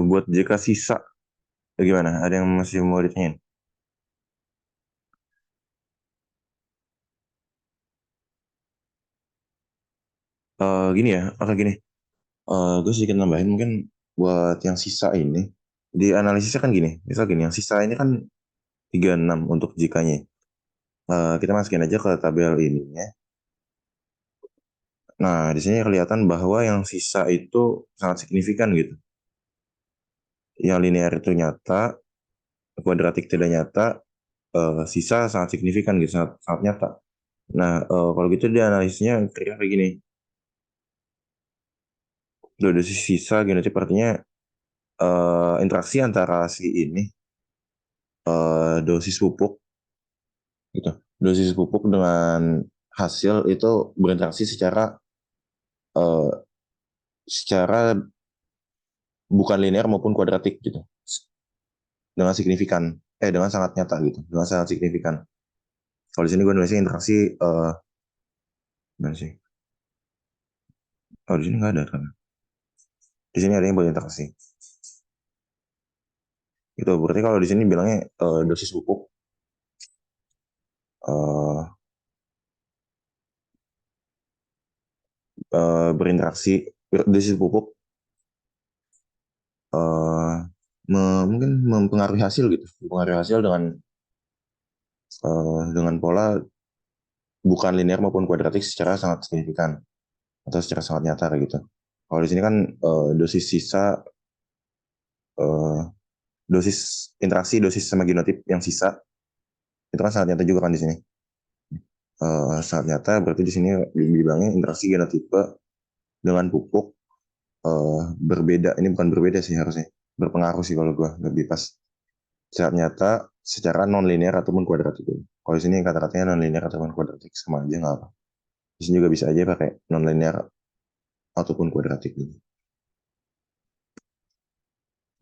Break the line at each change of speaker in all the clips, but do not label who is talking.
Buat jika sisa, gimana? Ada yang masih mau ditanyain? Gini ya, oke gini. Gue sedikit nambahin mungkin buat yang sisa ini. Di analisisnya kan gini, misal gini, yang sisa ini kan 36 untuk jikanya. Kita masukin aja ke tabel ininya. Nah, di sini kelihatan bahwa yang sisa itu sangat signifikan gitu. Yang linear itu nyata, kuadratik tidak nyata, sisa sangat signifikan gitu, sangat, sangat nyata. Nah, kalau gitu dia analisisnya kira-kira kayak gini. Dosis sisa genotip artinya interaksi antara si ini dosis pupuk gitu. Dosis pupuk dengan hasil itu berinteraksi eh, secara bukan linear maupun kuadratik gitu. Dengan signifikan dengan sangat nyata gitu. Dengan sangat signifikan. Kalau di sini gue nulisnya interaksi mana sih? Oh, di sini nggak ada kan. Di sini ada yang berinteraksi. Gitu. Berarti kalau di sini bilangnya dosis pupuk eh, berinteraksi dosis pupuk eh, mungkin mempengaruhi hasil gitu, mempengaruhi hasil dengan pola bukan linear maupun kuadratik secara sangat signifikan atau secara sangat nyata kayak gitu. Kalau di sini kan dosis sisa, eh, dosis interaksi dosis sama genotip yang sisa itu kan sangat nyata juga kan di sini. Sangat nyata berarti di sini dibilangnya interaksi genotipe dengan pupuk berbeda. Ini bukan berbeda sih harusnya, berpengaruh sih kalau gua lebih pas. Sangat nyata secara non linear ataupun kuadratik. Kalau di sini kata-katanya non linear ataupun kuadratik sama aja nggak apa. Di sini juga bisa aja pakai non linear ataupun kuadratik gitu.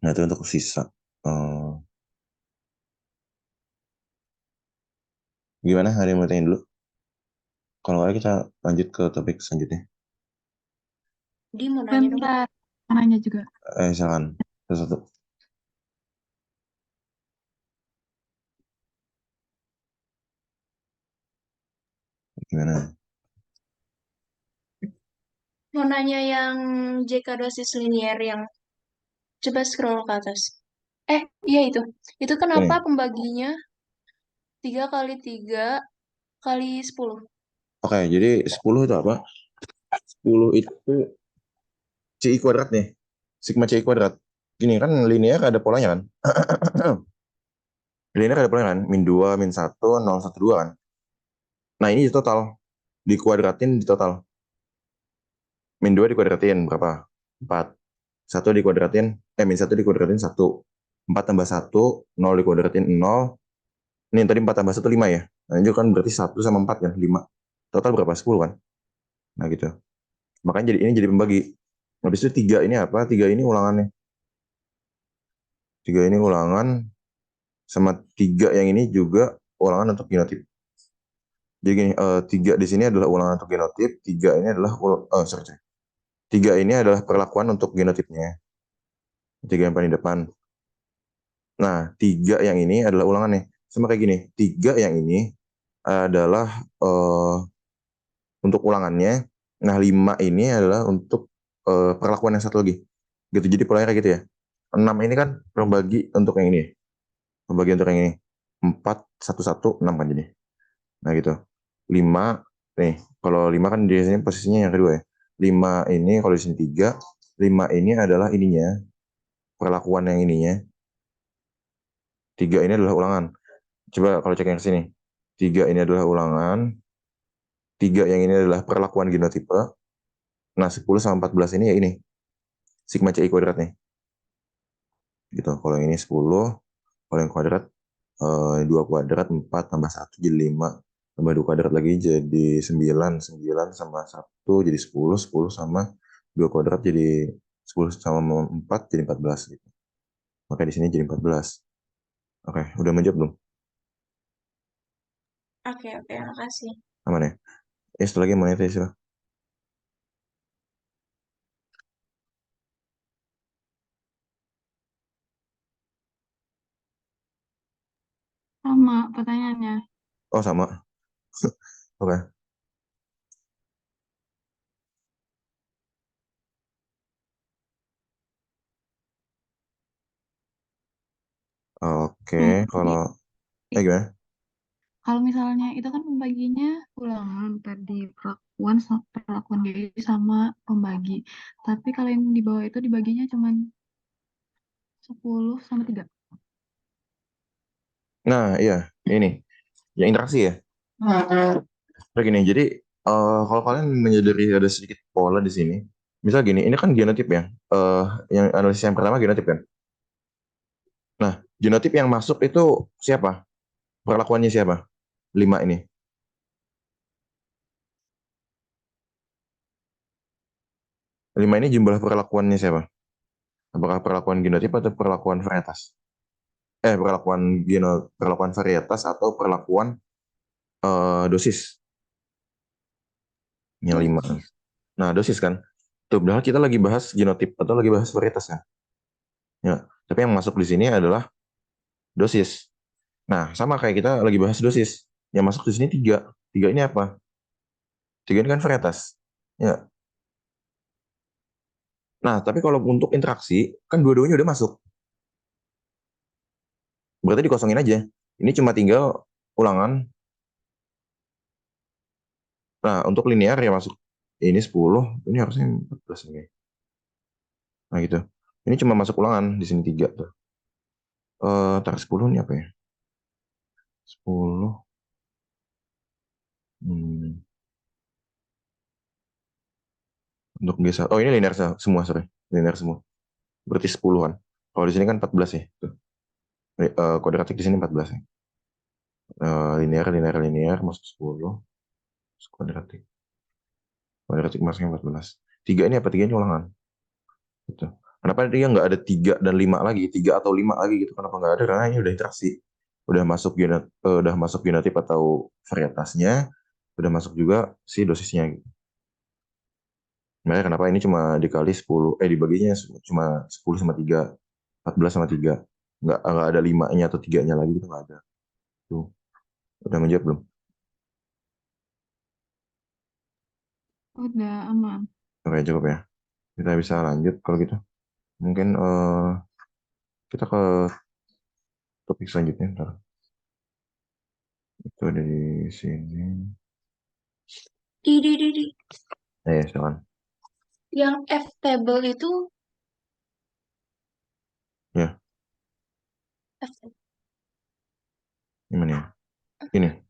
Nah itu untuk sisa. Eh, Gimana? Ada yang mau tanya dulu? Kalau nggak kita lanjut ke topik selanjutnya.
Di mau nanya dong.
Bentar, nanya juga.
Silakan. Satu-satu. Gimana?
Mau nanya yang JK dosis linear yang coba scroll ke atas. Iya itu. Itu kenapa
Ini.
pembaginya 3 kali 3 kali 10?
Oke, jadi 10 itu apa? 10 itu CI kuadrat nih. Sigma CI kuadrat. Gini kan linear ada polanya kan? Linear ada polanya kan? Min 2, min 1, 0, 1, 2 kan? Nah ini di total. Dikuadratin di total. Min 2 dikuadratin berapa? 4. Satu dikuadratin, min 1 dikuadratin 1. 4 tambah 1, 0 dikuadratin 0. Ini tadi 4 tambah 1, 5 ya. Nah ini kan berarti 1 sama 4 kan, 5. Total berapa? 10 kan? Nah gitu. Makanya ini jadi pembagi. Habis itu 3 ini apa? 3 ini ulangannya. 3 ini ulangan, sama 3 yang ini juga ulangan untuk genotip. Jadi gini, 3 di sini adalah ulangan untuk genotip, 3 ini adalah, sorry, sorry. 3 ini adalah perlakuan untuk genotipnya. 3 yang paling depan. Nah, 3 yang ini adalah ulangannya. Sama kayak gini, 3 yang ini adalah untuk ulangannya. Nah, 5 ini adalah untuk perlakuan yang satu lagi. Gitu. Jadi polanya kayak gitu ya. 6 ini kan pembagi untuk yang ini. Pembagi untuk yang ini. 4, 1, 1, 6 kan jadi. Nah, gitu. 5 nih, kalau 5 kan di sini posisinya yang kedua ya. 5 ini kalau di sini 3, 5 ini adalah ininya, perlakuan yang ininya. 3 ini adalah ulangan. Coba kalau cek yang sini. 3 ini adalah ulangan, 3 yang ini adalah perlakuan genotipe. Nah, 10 sama 14 ini ya ini, sigma CI kuadrat nih. Gitu. Kalau yang ini 10, kalau yang kuadrat 2 kuadrat 4 tambah 1 jadi 5, tambah 2 kuadrat lagi jadi 9, 9 sama 1 jadi 10, 10 sama 2 kuadrat jadi 10 sama 4 jadi 14 gitu. Maka di sini jadi 14. Oke, udah menjawab belum?
Oke, oke, makasih.
Aman ya? Setelah lagi mau nanya sih.
Sama pertanyaannya.
Oh, sama. Oke. Oke,
Jadi
kalau gimana?
kalau misalnya itu kan pembaginya ulangan tadi perlakuan perlakuan GI sama pembagi. Tapi kalau yang di bawah itu dibaginya cuma 10/3.
Nah, iya, ini yang interaksi ya. Begini, jadi kalau kalian menyadari ada sedikit pola di sini, misal gini, ini kan genotip ya. Yang analisis yang pertama genotip kan. Nah, genotip yang masuk itu siapa? Perlakuannya siapa? 5 ini. 5 ini jumlah perlakuannya siapa? Apakah perlakuan genotip atau perlakuan varietas? Perlakuan varietas atau perlakuan dosis yang 5. Nah, dosis kan. Tuh, padahal kita lagi bahas genotip atau lagi bahas varietas kan. Ya, tapi yang masuk di sini adalah dosis. Nah, sama kayak kita lagi bahas dosis. Yang masuk di sini tiga. Tiga ini apa? Tiga ini kan varietas. Ya. Nah, tapi kalau untuk interaksi, kan dua-duanya udah masuk. Berarti dikosongin aja. Ini cuma tinggal ulangan. Nah, untuk linear ya masuk. Ini 10, ini harusnya 14 nih. Nah, gitu. Ini cuma masuk ulangan, di sini 3 tuh. Tar 10 ini apa ya? 10. Hmm, untuk G1. Oh, ini linear semua, sorry. Linear semua. Berarti 10-an. Kalau di sini kan 14 ya. Tuh. Kuadratik di sini 14 ya. Linear, linear, linear, masuk 10. Kuadratik. Kuadratik masuknya 14. Tiga ini apa? Tiga ini ulangan. Gitu. Kenapa dia nggak ada 3 dan 5 lagi? 3 atau 5 lagi gitu. Kenapa nggak ada? Karena ini udah interaksi. Udah masuk genotip atau varietasnya. Udah masuk juga si dosisnya. Gitu. Makanya kenapa ini cuma dikali 10, dibaginya cuma 10 sama 3, 14 sama 3. Nggak ada 5-nya atau 3-nya lagi, itu nggak ada. Tuh, udah menjawab belum?
Udah aman.
Oke, cukup ya. Kita bisa lanjut kalau gitu. Mungkin kita ke topik selanjutnya. Ntar. Itu ada di sini.
Di.
Ya, silakan.
Yang F table itu
Ya,
F,
gimana ya? Ini.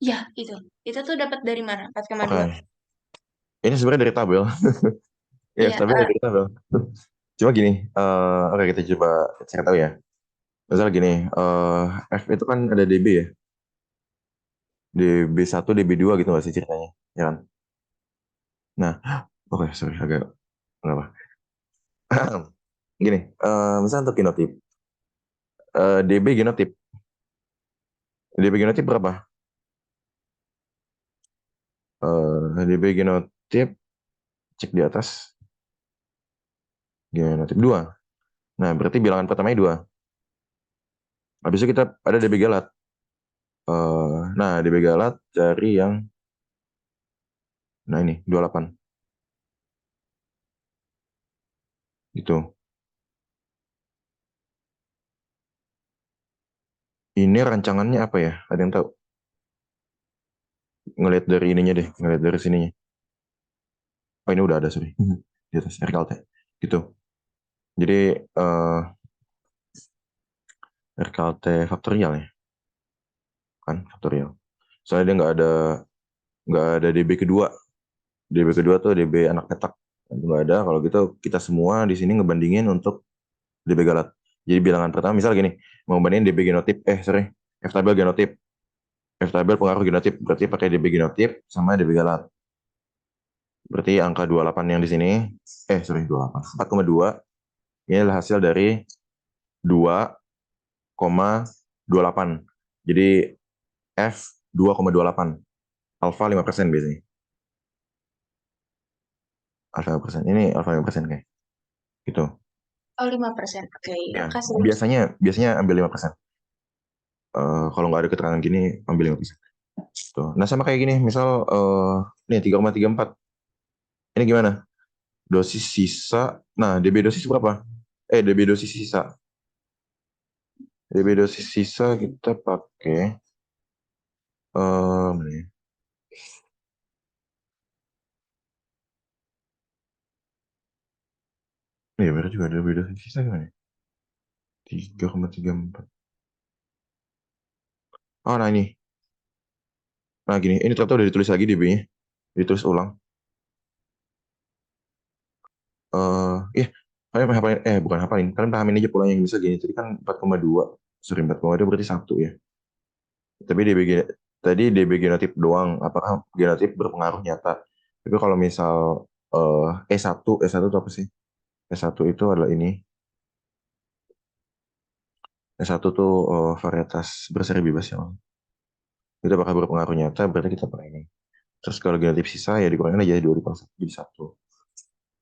ya itu. Itu tuh dapat dari mana? 4,2.
Oke. Ini sebenarnya dari tabel. Ya,
Iya,
tabel dari tabel. Cuma gini, oke kita coba cari tahu ya. Misal gini, F itu kan ada DB ya. DB1, DB2 gitu nggak sih ceritanya? Ya kan? Nah, oke, sorry, agak nggak apa. Gini, misalnya untuk genotip. DB genotip. DB genotip berapa? DB genotip, cek di atas. Genotip 2. Nah, berarti bilangan pertamanya 2. Habis itu kita ada DB galat. Nah, DB galat dari yang, nah ini, 28. Gitu. Ini rancangannya apa ya? Ada yang tahu? Ngelihat dari ininya deh, ngelihat dari sininya. Oh, ini udah ada, sorry. Di atas, RKLT. Gitu. Jadi, RKLT faktorial ya, kan? Faktorial. Soalnya dia nggak ada DB kedua. DB kedua tuh DB anak petak. Itu nggak ada. Kalau gitu kita semua di sini ngebandingin untuk DB galat. Jadi bilangan pertama misal gini, mau bandingin DB genotip, sorry, F tabel genotip. F tabel pengaruh genotip, berarti pakai DB genotip sama DB galat. Berarti angka 28 yang di sini, sorry 28, 4,2, ini adalah hasil dari 2,28. Jadi F 2,28, alfa 5% biasanya. Alfa 5%, ini alfa 5% kayak gitu.
oh 5%. Oke,
Ya,
kasih.
biasanya ambil 5%. Kalau nggak ada keterangan gini, ambil 5%. Tuh. Nah, sama kayak gini, misal nih 3,34. Ini gimana? Dosis sisa. Nah, DB dosis berapa? DB dosis sisa. DB dosis sisa kita pakai mana ya? Iya, benar juga DB dosis sisa gimana? 3,34. Oh, nah ini. Nah, gini, ini ternyata udah ditulis lagi DB-nya. Ditulis ulang. Iya, kalian hafalin, bukan hafalin, kalian pahamin aja polanya yang bisa gini. Tadi kan 4,2, sorry 4,2 berarti 1 ya. Tapi tadi DB genotype doang, apakah genotype berpengaruh nyata? Tapi kalau misal E1 itu apa sih? E1 itu adalah ini. E1 tuh varietas berseri bebas ya. Itu apakah berpengaruh nyata, berarti kita pakai ini. Terus kalau genotype sisa ya dikurangin aja 2 dikurang 1 jadi 1.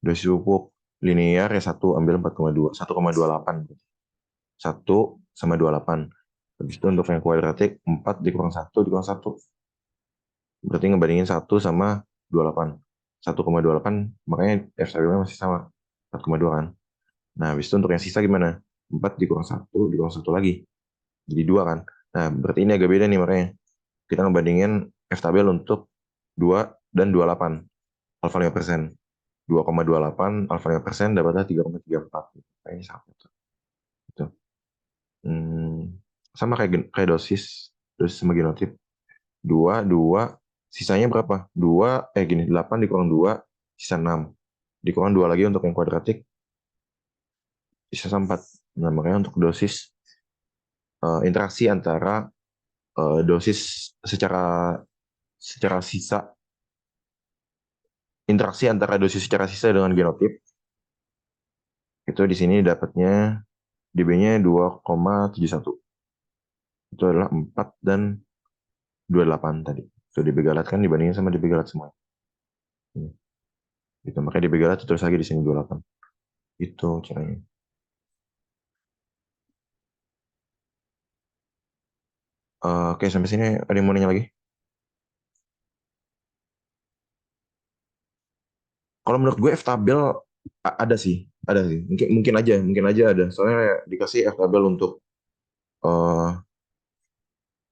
Dosis pupuk linear E1 ambil 4,2, 1,28. 1 sama 28. Habis itu untuk yang kuadratik 4 dikurang 1 dikurang 1. Berarti ngebandingin 1 sama 28. 1,28 makanya F stabilnya masih sama. 4,2 kan. Nah, habis itu untuk yang sisa gimana? 4 dikurang 1 dikurang 1 lagi. Jadi 2 kan. Nah, berarti ini agak beda nih makanya. Kita ngebandingin F stabil untuk 2 dan 28. Alfa 5%. 2,28 alfa 5% dapatnya 3,34. Nah, ini sama. Gitu. Sama kayak dosis sama genotip. 2 sisanya berapa? 8 dikurang 2 sisa 6. Dikurang 2 lagi untuk yang kuadratik sisa 4. Nah, makanya untuk dosis interaksi antara dosis secara sisa, interaksi antara dosis secara sisa dengan genotip itu di sini dapatnya DB-nya 2,71. Itu adalah 4 dan 28 tadi. Itu DB galat kan dibandingin sama DB galat semua. Gitu. Makanya DB galat terus lagi di sini 28. Itu caranya. Oke, sampai sini ada yang mau nanya lagi? Kalau menurut gue F-tabel ada sih, ada sih. Mungkin aja ada. Soalnya dikasih F-tabel untuk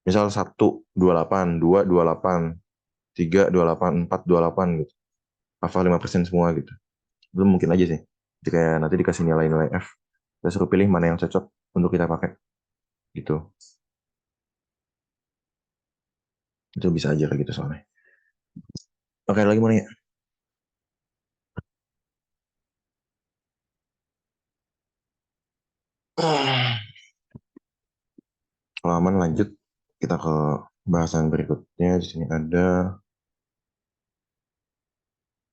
misal 1, 28, 2, 28, 3, 28, 4, 28 gitu. Hafal 5% semua gitu. Belum mungkin aja sih. Jadi kayak nanti dikasih nilai-nilai F. Kita suruh pilih mana yang cocok untuk kita pakai. Gitu. Itu bisa aja kayak gitu soalnya. Oke, lagi mau nanya? Kalau aman lanjut kita ke bahasan berikutnya. Di sini ada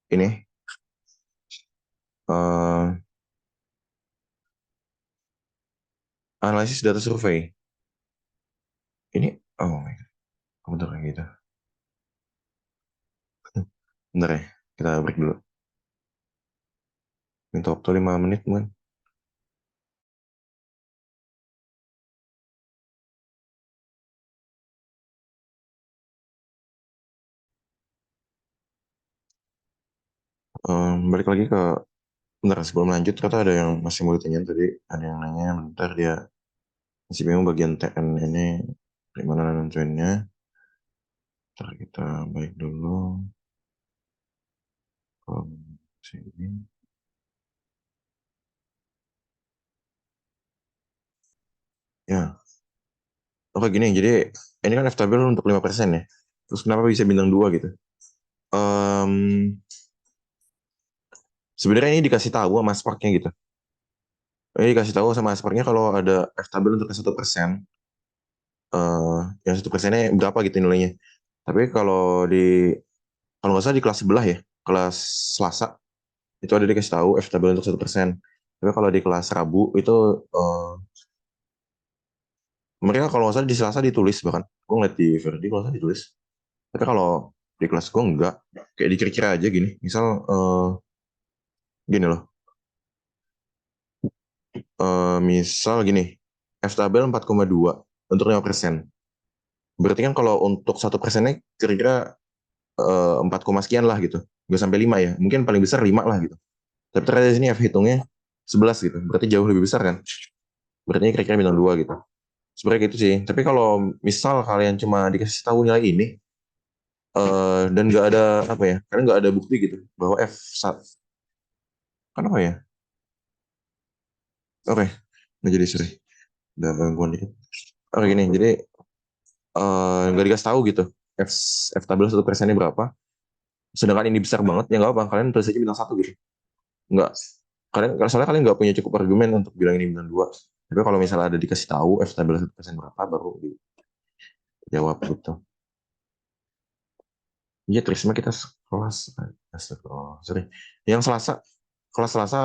ini analisis data survei. Ini oh my god, bentar kayak gitu. Bentar ya, kita break dulu. Minta waktu 5 menit mungkin. Balik lagi ke bentar sebelum lanjut ternyata ada yang masih mau ditanyain tadi, ada yang nanya bentar dia masih bingung bagian TN ini gimana nentuinnya. Ntar kita balik dulu ke sini. Ya, oke gini, jadi ini kan F-tabel untuk 5% ya. Terus kenapa bisa bintang 2 gitu? Sebenarnya ini dikasih tahu sama Sparknya gitu. Ini dikasih tahu sama Sparknya kalau ada F-tabel untuk 1%, yang 1%-nya berapa gitu nilainya. Tapi kalau nggak salah di kelas sebelah ya, kelas Selasa, itu ada dikasih tahu F-tabel untuk 1%. Tapi kalau di kelas Rabu itu mereka kalau nggak salah di Selasa ditulis, bahkan gue ngeliat di Verdi kalau nggak salah ditulis. Tapi kalau di kelas gue enggak, kayak dikira-kira aja gini. Misal gini loh, misal gini, F-tabel 4,2. untuk 5%. Berarti kan kalau untuk 1%-nya kira-kira 4, sekian lah gitu. Nggak sampai 5 ya. Mungkin paling besar 5 lah gitu. Tapi ternyata di sini F hitungnya 11 gitu. Berarti jauh lebih besar kan. Berarti kira-kira bintang 2 gitu. Sebenarnya gitu sih. Tapi kalau misal kalian cuma dikasih tahu nilai ini, dan nggak ada apa ya, karena nggak ada bukti gitu bahwa F1, kan apa ya? Oke, nggak jadi sorry. Udah gangguan dikit. Oke gini, jadi nggak dikasih tahu gitu. F, F tabel 1%-nya berapa. Sedangkan ini besar banget, ya nggak apa, kalian tulis aja bintang 1 gitu. Nggak, soalnya kalian nggak punya cukup argumen untuk bilang ini bintang 2. Tapi kalau misalnya ada dikasih tahu F tabel 1% berapa, baru dijawab gitu. Iya, terus kita kelas, astagfirullah, sorry. Yang Selasa, kelas Selasa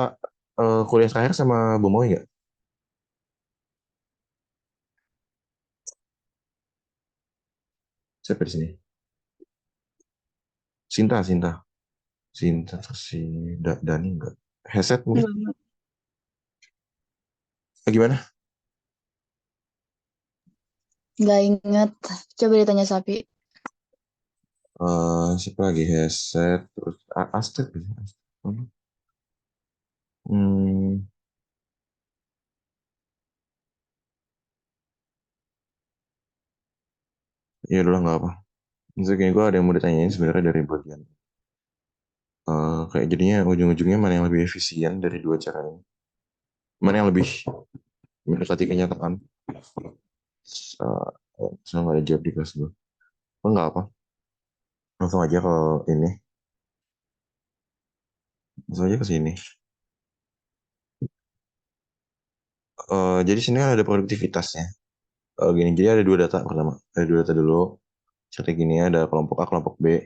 kuliah terakhir sama Bu Moy nggak? Siapa di sini? Sinta, Sinta. Sinta, terus si Dani nggak? Headset mungkin?
Enggak.
Gimana?
Nggak inget. Coba ditanya Sapi.
Siapa lagi? Headset, terus Astrid. Hmm, ya udah nggak apa. Misalnya gue ada yang mau ditanyain sebenarnya dari bagian. Kayak jadinya ujung-ujungnya mana yang lebih efisien dari dua cara ini? Mana yang lebih mendekati kenyataan? Saya nggak ada jawab di kelas gue. Oh, nggak apa. Langsung aja kalau ini. Langsung aja ke sini. Jadi sini kan ada produktivitasnya. Gini, jadi ada dua data pertama. Ada dua data dulu. Seperti gini, ada kelompok A, kelompok B.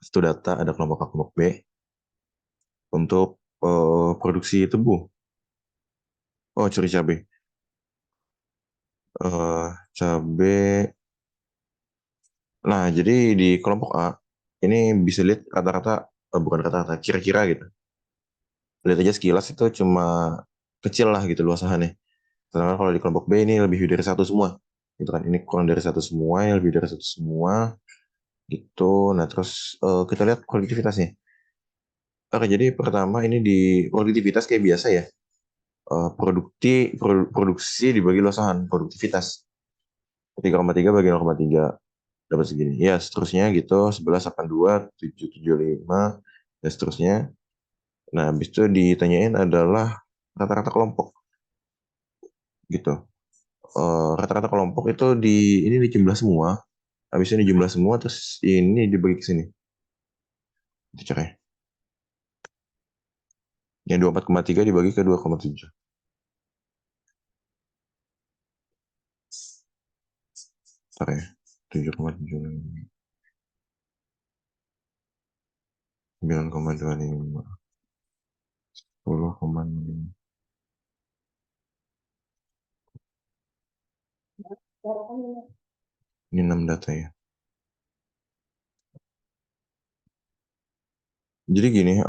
Itu data, ada kelompok A, kelompok B. Untuk produksi tebu. Oh, curi cabai. Cabai. Nah, jadi di kelompok A, ini bisa lihat rata-rata, bukan rata-rata, kira-kira gitu. Lihat aja sekilas itu cuma kecil lah gitu luasannya. Sedangkan kalau di kelompok B ini lebih dari satu semua. Gitu kan, ini kurang dari satu semua, yang lebih dari satu semua. Gitu. Nah, terus kita lihat produktivitasnya. Oke, jadi pertama ini di produktivitas kayak biasa ya. Produksi dibagi luasan, produktivitas. 3,3 bagi 0,3 dapat segini. Ya, seterusnya gitu, 11,82, 775, dan seterusnya. Nah, habis itu ditanyain adalah rata-rata kelompok. Gitu. Rata-rata kelompok itu ini dijumlah semua. Habis ini dijumlah semua, terus ini dibagi ke sini. Itu caranya. Yang 24,3 dibagi ke 2,7. Ntar ya. 7,7. 9,25. 10,5. Ini 6 data ya. Jadi gini,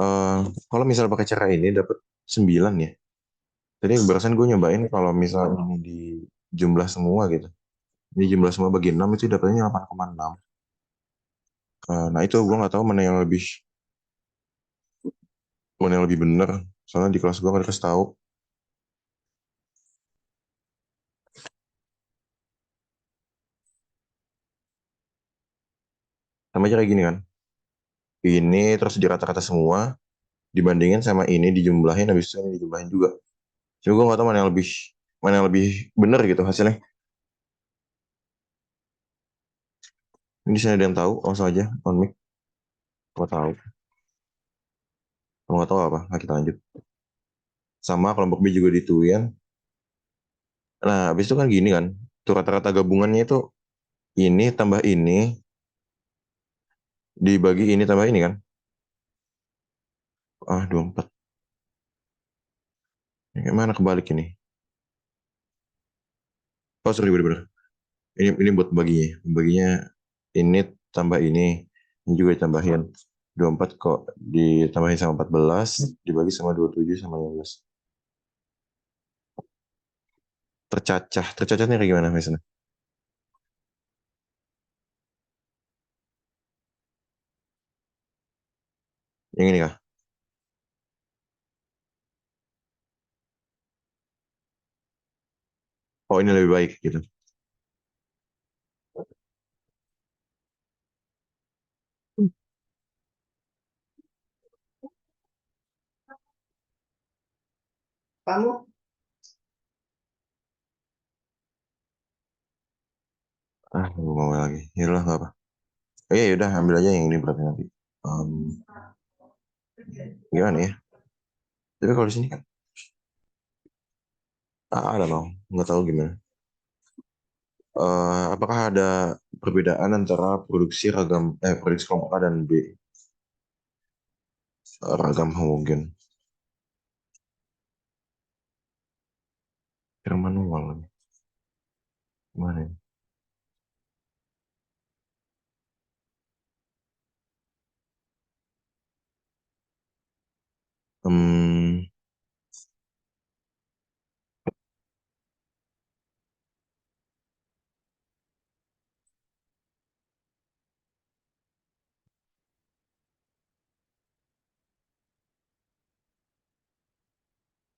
kalau misal pakai cara ini dapat 9 ya. Tadi barusan gue nyobain kalau misal ini di jumlah semua gitu. Ini jumlah semua bagi 6 itu dapatnya 8,6. Nah itu gue nggak tahu mana yang lebih benar. Soalnya di kelas gue nggak dikasih tahu. Sama aja kayak gini kan. Ini terus dirata-rata semua, dibandingin sama ini dijumlahin, habis itu ini dijumlahin juga. Cuma gue nggak tahu mana yang lebih benar gitu hasilnya. Ini di sini ada yang tahu, langsung aja on mic. Kalau tahu, kalau nggak tahu apa, nah kita lanjut. Sama kelompok B juga dituin. Nah, habis itu kan gini kan, tuh rata-rata gabungannya itu ini tambah ini dibagi ini tambah ini kan. 24. Kayak mana kebalik ini? Oh, sorry, bener-bener. Ini buat baginya. Baginya ini tambah ini juga ditambahin. 24 kok ditambahin sama 14, dibagi sama 27 sama 15. Tercacahnya kayak gimana misalnya? Yang ini kah? Oh ini lebih baik gitu.
Kamu?
Gue mau lagi. Ya udah nggak apa. Oh iya udah ambil aja yang ini berarti nanti. Em, Gimana ya? Tapi kalau di sini kan ada dong. Nggak tahu gimana. Apakah ada perbedaan antara produksi kelompok A dan B, ragam homogen? Yang manual gimana ya? Hmm,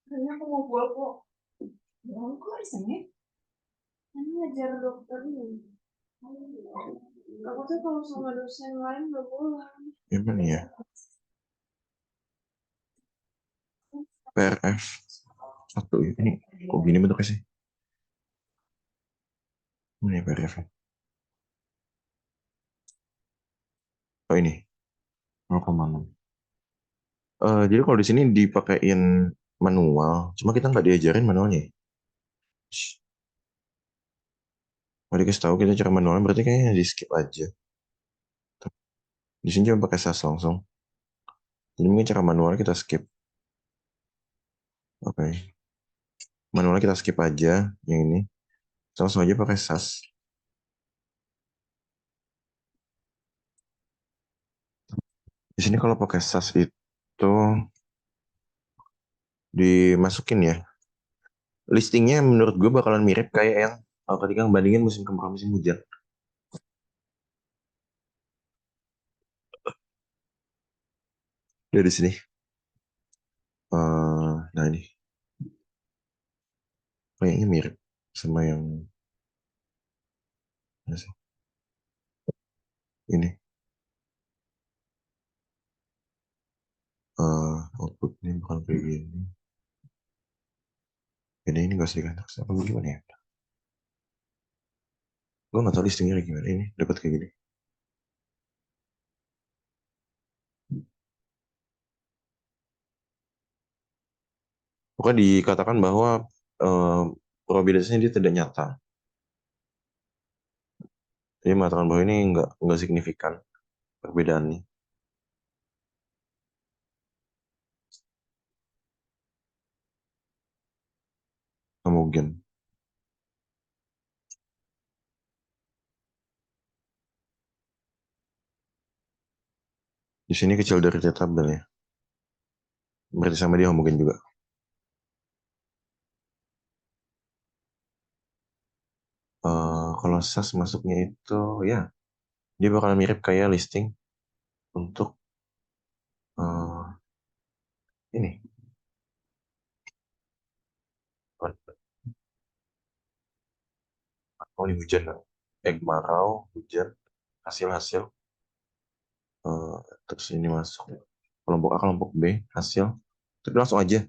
Kayaknya aku mau buat kok. Ya, kok di sini? Ini ngajar dokter nih. Aku tuh kalau sama dosen lain nggak boleh.
gimana ya? PRF satu ini kok gini bentuknya sih? Ini PRF. Oh ini 0,6. Jadi kalau di sini dipakein manual, cuma kita nggak diajarin manualnya. Shh, mau dikasih tahu kita cara manualnya berarti kayaknya di skip aja. Di sini cuma pakai SAS langsung. Jadi mungkin cara manualnya kita skip. Oke. Manualnya kita skip aja yang ini. Langsung aja pakai SAS. Di sini kalau pakai SAS itu dimasukin ya. Listingnya menurut gue bakalan mirip kayak yang ketika bandingin musim kemarau musim hujan. Dari sini. Nah ini kayaknya mirip sama yang mana sih? Ini outputnya bukan kayak gini. Ini gak usah diganti apa gimana ya? Gue nggak tahu listingnya kayak gimana ini dapat kayak gini. Pokoknya dikatakan bahwa eh, probabilitasnya dia tidak nyata. Jadi mengatakan bahwa ini nggak signifikan perbedaannya. Mungkin di sini kecil dari tabel ya. Berarti sama dia mungkin juga. Kalau SAS masuknya itu ya dia bakal mirip kayak listing untuk eh, ini. Oh ini hujan dong. Kemarau, hujan, hasil-hasil. eh, Terus ini masuk kelompok A, kelompok B, hasil. Tapi langsung aja.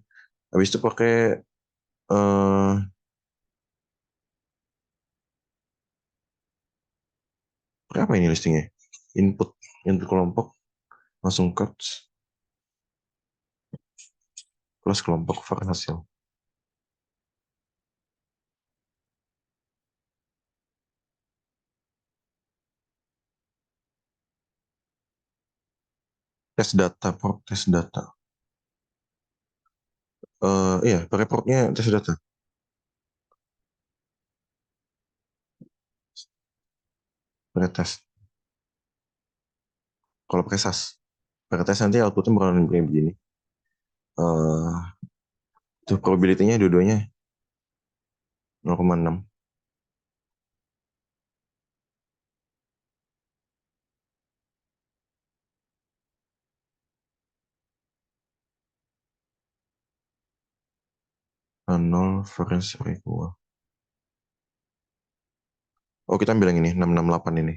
Habis itu eh pakai apa ini listingnya? Input, input kelompok, langsung codes, plus kelompok var hasil. Tes data, prop tes data. Iya, pakai propnya tes data. Pakai tes. Kalau pakai SAS, pakai tes nanti outputnya bakalan begini. Tuh probability-nya dua-duanya 0,6. Nol Florence equal. Oh, kita ambil yang ini, 668 ini.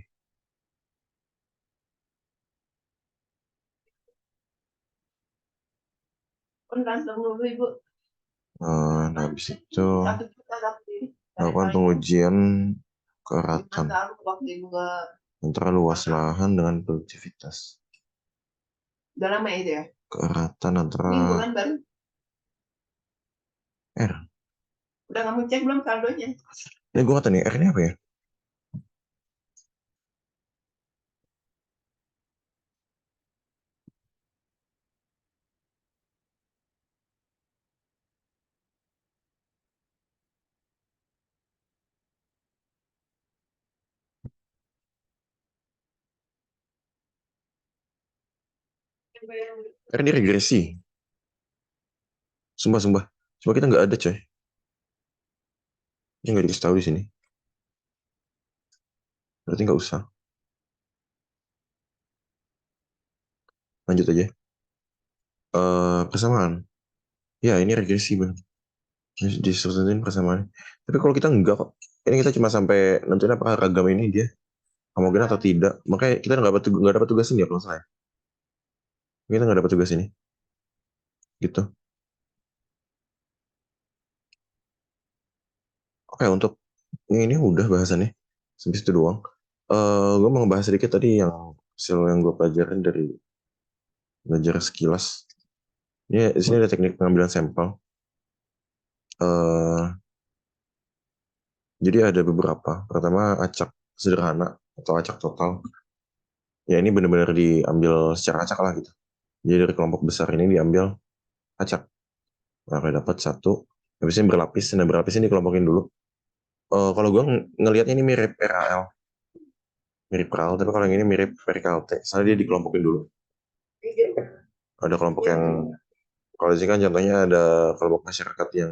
Nah, habis itu lakukan pengujian keratan antara luas lahan dengan produktivitas.
Udah lama itu ya?
Keratan antara
Mingguan baru.
R.
Udah kamu cek belum saldonya?
Ini gue kata nih, R ini apa ya? R ini regresi. Sumpah. Cuma kita nggak ada, coy. Ini nggak dikasih tahu di sini. Berarti nggak usah. Lanjut aja. Persamaan. Ya, ini regresi, Bang. Disurutin persamaan. Tapi kalau kita enggak kok. Ini kita cuma sampai nentuin apakah ragam ini dia homogen atau tidak. Makanya kita nggak dapat tugas ini ya kalau saya. Kita nggak dapat tugas ini. Gitu. Oke, untuk ini udah bahasannya. Sampai situ doang. Gue mau ngebahas sedikit tadi yang gue pelajarin dari belajar sekilas. Ini di sini ada teknik pengambilan sampel. Jadi ada beberapa. Pertama acak sederhana atau acak total. Ya ini benar-benar diambil secara acak lah gitu. Jadi dari kelompok besar ini diambil acak. Nah, dapat satu. Habis ini berlapis. Nah berlapis ini dikelompokin dulu. Kalau gue ngelihatnya ini mirip RAL. Mirip RAL, tapi kalau yang ini mirip PRKLT. Soalnya dia dikelompokin dulu. Ada kelompok yang, kalau di sini kan contohnya ada kelompok masyarakat yang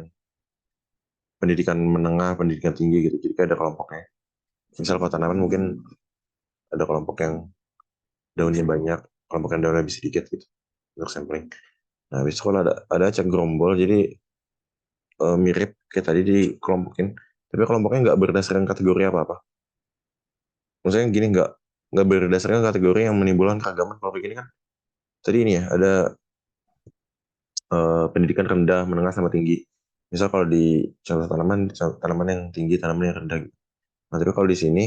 pendidikan menengah, pendidikan tinggi gitu. Jadi ada kelompoknya. Misal kalau tanaman mungkin ada kelompok yang daunnya banyak, kelompok yang daunnya lebih sedikit gitu untuk sampling. Nah, habis itu kalau ada acak gerombol, jadi mirip kayak tadi dikelompokin, tapi kelompoknya nggak berdasarkan kategori apa-apa. Maksudnya gini, nggak berdasarkan kategori yang menimbulkan keragaman. Kalau begini kan, tadi ini ya ada pendidikan rendah, menengah, sama tinggi. Misal kalau di contoh tanaman yang tinggi, tanaman yang rendah gitu. Nah, tapi kalau di sini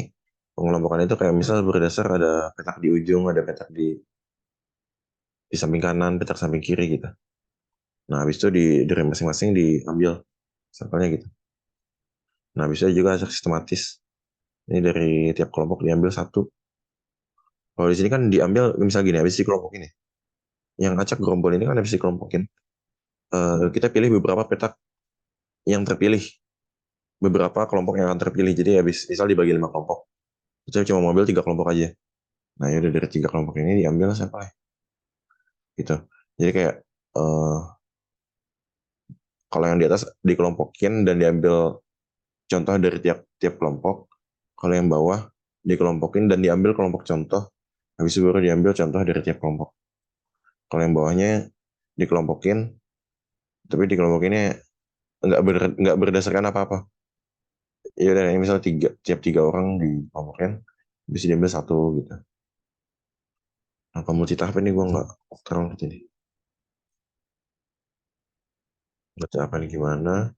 pengelompokan itu kayak misal berdasar ada petak di ujung, ada petak di samping kanan, petak samping kiri gitu. Nah, habis itu dari masing-masing diambil sampelnya gitu. Nah, bisa juga acak sistematis. Ini dari tiap kelompok diambil satu. Kalau di sini kan diambil, misal gini, habis dikelompokin ya. Yang acak gerombol ini kan habis dikelompokin. Kita pilih beberapa petak yang terpilih. Beberapa kelompok yang akan terpilih. Jadi habis, misal dibagi 5 kelompok. Kita cuma mau ambil 3 kelompok aja. Nah, yaudah dari 3 kelompok ini diambil sampelnya. Gitu. Jadi kayak, kalau yang di atas dikelompokin dan diambil contoh dari tiap kelompok. Kalau yang bawah dikelompokin dan diambil kelompok contoh. Habis itu baru diambil contoh dari tiap kelompok. Kalau yang bawahnya dikelompokin, tapi dikelompokinnya nggak berdasarkan apa-apa. Ya udah, misal tiap 3 orang dikelompokin, bisa diambil satu gitu. Nah, kalau multitahap ini gue nggak terlalu ngerti nih. Baca apa nih gimana?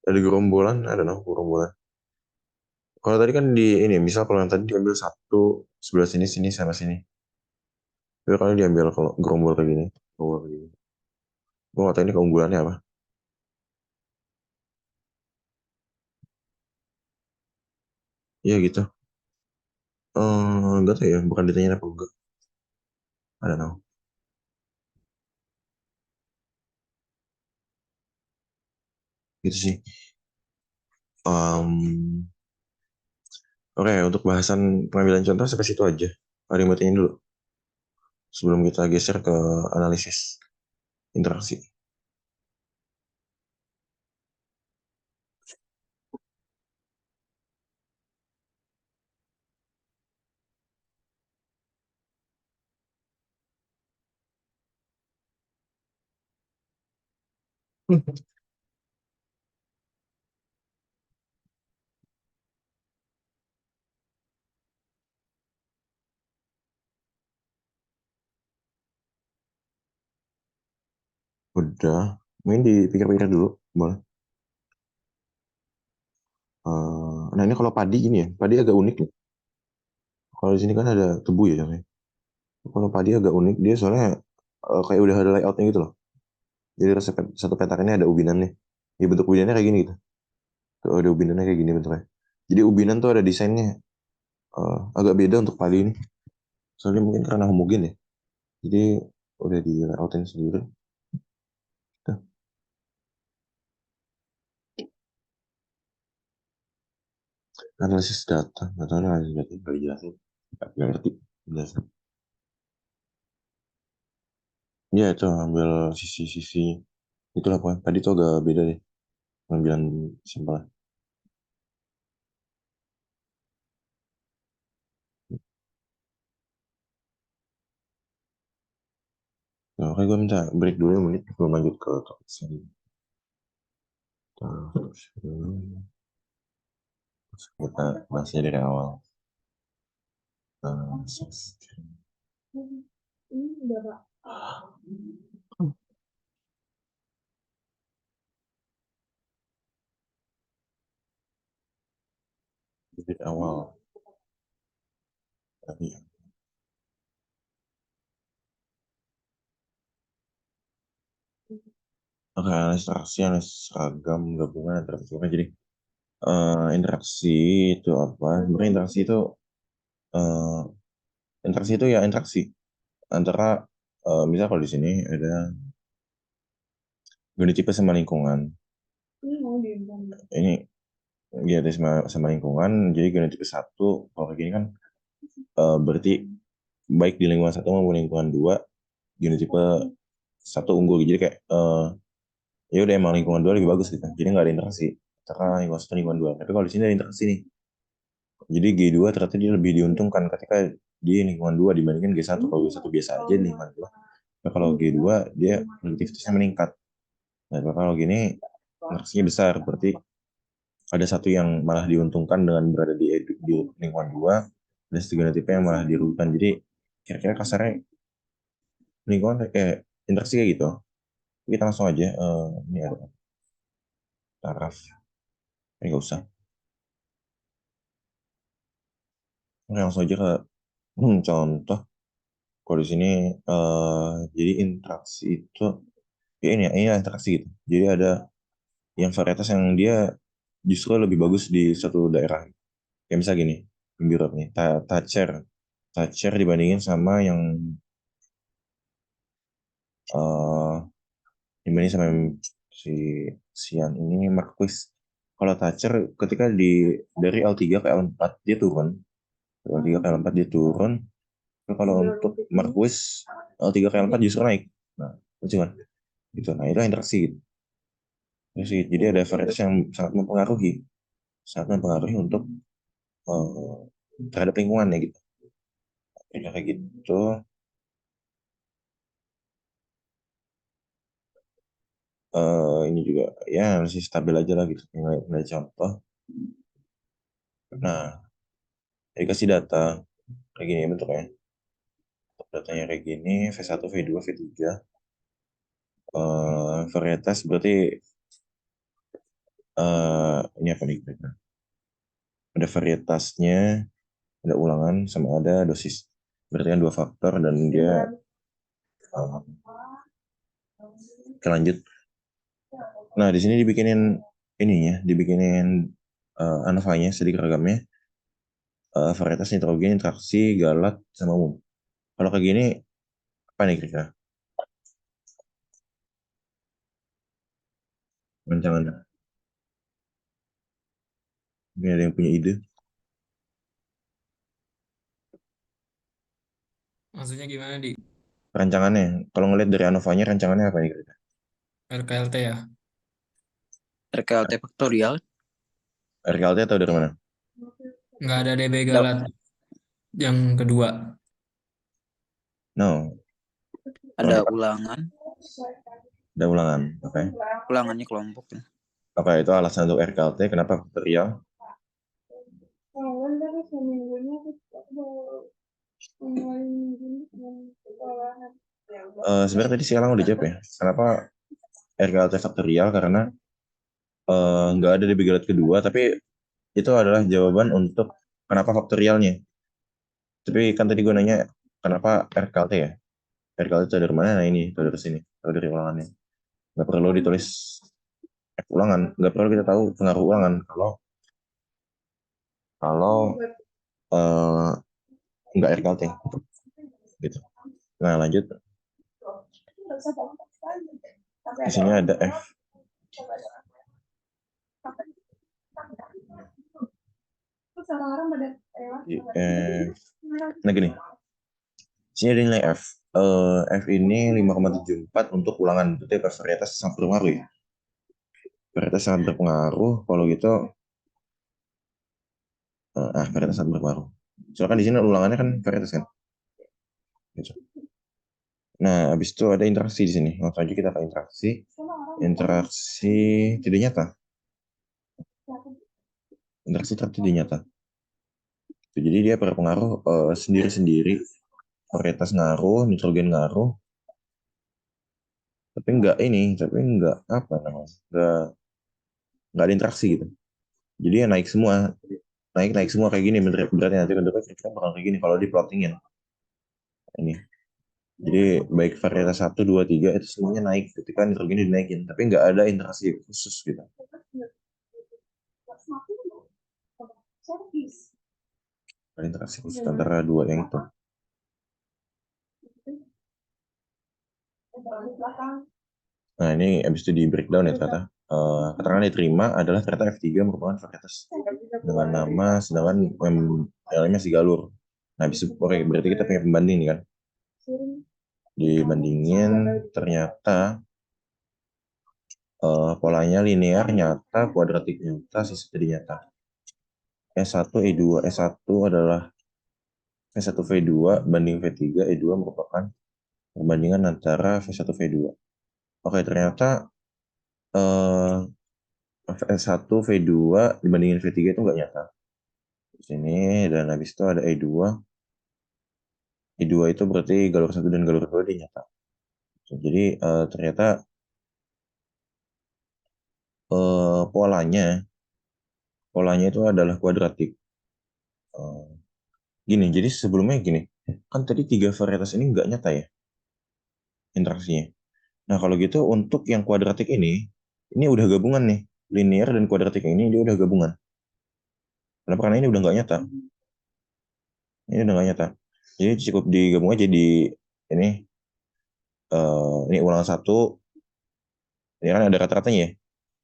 Ada gerombolan, ada gerombolan. Kalau tadi kan ini, misal kalau yang tadi diambil satu, sebelah sini sama sini. Tapi kalau diambil kalau gerombol kayak gini, gue nggak tahu ini keunggulannya apa. Iya gitu. Enggak tahu ya, bukan ditanya apa enggak. I don't know. Gitu sih. Oke, untuk bahasan pengambilan contoh sampai situ aja. Ada yang mau tanyain dulu sebelum kita geser ke analisis interaksi. Udah, mungkin dipikir-pikir dulu, boleh. Nah ini kalau padi ini ya, padi agak unik nih. Kalau di sini kan ada tebu ya, contohnya. Kalau padi agak unik, dia soalnya kayak udah ada layoutnya gitu loh. Jadi satu petak ini ada ubinan nih. Ya bentuk ubinannya kayak gini gitu. Tuh, ada ubinannya kayak gini bentuknya. Jadi ubinan tuh ada desainnya agak beda untuk padi ini. Soalnya mungkin karena homogen ya. Jadi udah di layoutin sendiri. Tuh. Analisis data, nggak tahu nih analisis data nggak dijelasin, nggak ngerti jelasin. Ya itu ambil sisi-sisi itulah pokoknya. Tadi tuh agak beda deh pengambilan sampel. Nah, oke gue minta break dulu ya, menit belum lanjut ke topik selanjutnya. Terus, kita bahasnya dari awal. Nah, dari awal tadi. Oke, analisis seragam gabungan antara keseluruhan. Jadi interaksi itu apa? Sebenarnya eh, interaksi itu ya interaksi antara misal kalau di sini ada genotipe sama lingkungan. Ini dia ada sama lingkungan, jadi genotipe satu kalau kayak gini kan berarti baik di lingkungan satu maupun lingkungan dua genotipe satu unggul. Jadi kayak ya udah emang lingkungan dua lebih bagus gitu. Jadi nggak ada interaksi antara lingkungan satu lingkungan dua. Tapi kalau di sini ada interaksi nih. Jadi G2 ternyata dia lebih diuntungkan ketika di lingkungan 2 dibandingkan G1. Kalau G1 biasa aja di lingkungan 2. Nah, kalau G2 dia produktivitasnya meningkat. Nah, kalau gini interaksinya besar, berarti ada satu yang malah diuntungkan dengan berada di lingkungan 2, dan satu tipe yang malah dirugikan. Jadi kira-kira kasarnya lingkungan interaksi kayak gitu. Kita langsung aja ini ada taraf. Nggak usah. Oke, langsung aja ke contoh. Kalau di sini jadi interaksi itu ya ini ya interaksi gitu. Jadi ada yang varietas yang dia justru lebih bagus di satu daerah. Kayak misalnya gini, Europe nih, Thatcher. Thatcher dibandingin sama yang eh dibanding sama yang si Sian ini Marquis. Kalau Thatcher ketika dari L3 ke L4 dia turun. L3 ke L4 dia turun. Tapi kalau untuk Marquis L3 ke L4 justru naik. Nah, itu kan gitu. Nah, itu interaksi gitu. Jadi ada varietas yang sangat mempengaruhi untuk eh, terhadap lingkungan ya gitu. Kayak gitu. Ini juga ya masih stabil aja lah gitu. Nilai contoh. Nah, dikasih data kayak gini bentuknya. Datanya kayak gini, V1, V2, V3. Varietas berarti ini apa nih? Ada varietasnya, ada ulangan, sama ada dosis. Berarti kan dua faktor dan dia Oke, lanjut. Nah, di sini dibikinin ANOVA-nya, sedikit ragamnya, varietas nitrogen, interaksi, galat, sama umum. Kalau kayak gini, apa nih kira-kira? Rancangan. Mungkin ada yang punya ide?
Maksudnya gimana di
Rancangannya, kalau ngeliat dari ANOVA-nya, rancangannya apa nih kira-kira?
RKLT ya?
RKLT faktorial.
RKLT atau dari mana?
Nggak ada DB Galat yang kedua.
No.
Ada ulangan.
Ada ulangan. Oke.
Ulangannya kelompok.
Oke, itu alasan untuk RKLT. Kenapa faktorial? Sebenarnya tadi sekarang udah jawab ya. Kenapa RKLT faktorial? Karena nggak ada di Big kedua, tapi itu adalah jawaban untuk kenapa faktorialnya. Tapi kan tadi gue nanya kenapa RKLT ya? RKLT itu dari mana? Nah ini, itu dari sini, atau dari ulangannya. Nggak perlu ditulis F ulangan, nggak perlu kita tahu pengaruh ulangan kalau nggak RKLT gitu. Nah lanjut, di sini ada F. Nah gini, sini ada nilai F. F ini 5,74 untuk ulangan. Berarti varietas sangat berpengaruh ya. Varietas sangat berpengaruh. Kalau gitu, varietas sangat berpengaruh. Soalnya kan di sini ulangannya kan varietas kan. Gitu. Nah, habis itu ada interaksi di sini. Langsung aja kita ke interaksi. Interaksi tidak nyata. Interaksi tidak nyata. Jadi dia berpengaruh sendiri-sendiri. Varietas ngaruh, nitrogen ngaruh. Tapi enggak apa namanya? Enggak ada interaksi gitu. Jadi ya naik semua. Naik semua kayak gini. Berarti nanti bentuknya kira-kira bakal kayak gini kalau di plottingin. Ini. Jadi baik varietas 1, 2, 3 itu semuanya naik ketika nitrogen dinaikin. Tapi nggak ada interaksi khusus gitu. Ada interaksi khusus antara dua yang itu. Nah ini habis itu di breakdown ya ternyata. Keterangan diterima adalah ternyata F3 merupakan varietas dengan nama sedangkan yang si galur. Nah habis itu berarti kita punya pembanding kan. Dibandingin ternyata polanya linear nyata, kuadratik nyata, sisa tadi nyata. S1 E2 S1 adalah V1 V2 banding V3 E2 merupakan perbandingan antara V1 V2. Oke, ternyata V1 V2 dibandingin V3 itu nggak nyata. Di sini dan habis itu ada E2. E2 itu berarti galur 1 dan galur 2 dia nyata. Jadi ternyata polanya itu adalah kuadratik. Gini, jadi sebelumnya gini, kan tadi 3 varietas ini nggak nyata ya interaksinya. Nah kalau gitu untuk yang kuadratik ini udah gabungan nih, linear dan kuadratik ini dia udah gabungan. Kenapa? Karena ini udah nggak nyata. Ini udah nggak nyata. Jadi cukup digabung aja di ini ulangan 1. Ini kan ada rata-ratanya ya.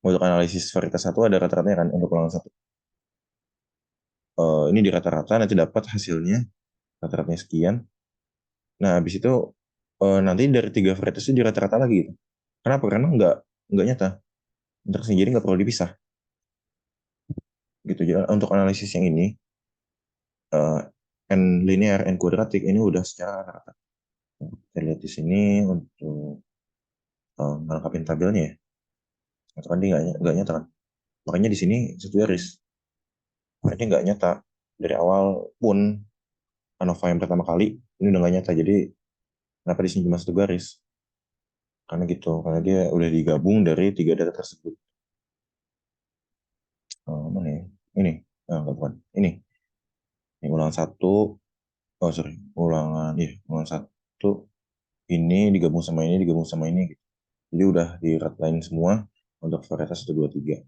Untuk analisis varietas 1 ada rata-ratanya kan untuk ulangan 1. Ini di rata-rata nanti dapat hasilnya rata-ratanya sekian. Nah habis itu nanti dari 3 varietas itu di rata-rata lagi gitu. Kenapa? Karena nggak nyata. Interaksi jadi nggak perlu dipisah. Gitu. Jadi untuk analisis yang ini n linear, n kuadratik ini udah secara rata-rata. Kita lihat di sini untuk melengkapi tabelnya ya. Atau kan dia nggak nyata kan. Makanya di sini satu garis. Makanya nggak nyata. Dari awal pun ANOVA yang pertama kali ini udah nggak nyata. Jadi kenapa di sini cuma satu garis? Karena gitu. Karena dia udah digabung dari 3 data tersebut. Mana ya? Ini. Nggak bukan. Ini ulangan 1. Ulangan 1 ini digabung sama ini gitu. Jadi udah di redline semua untuk varietas 1, 2, 3.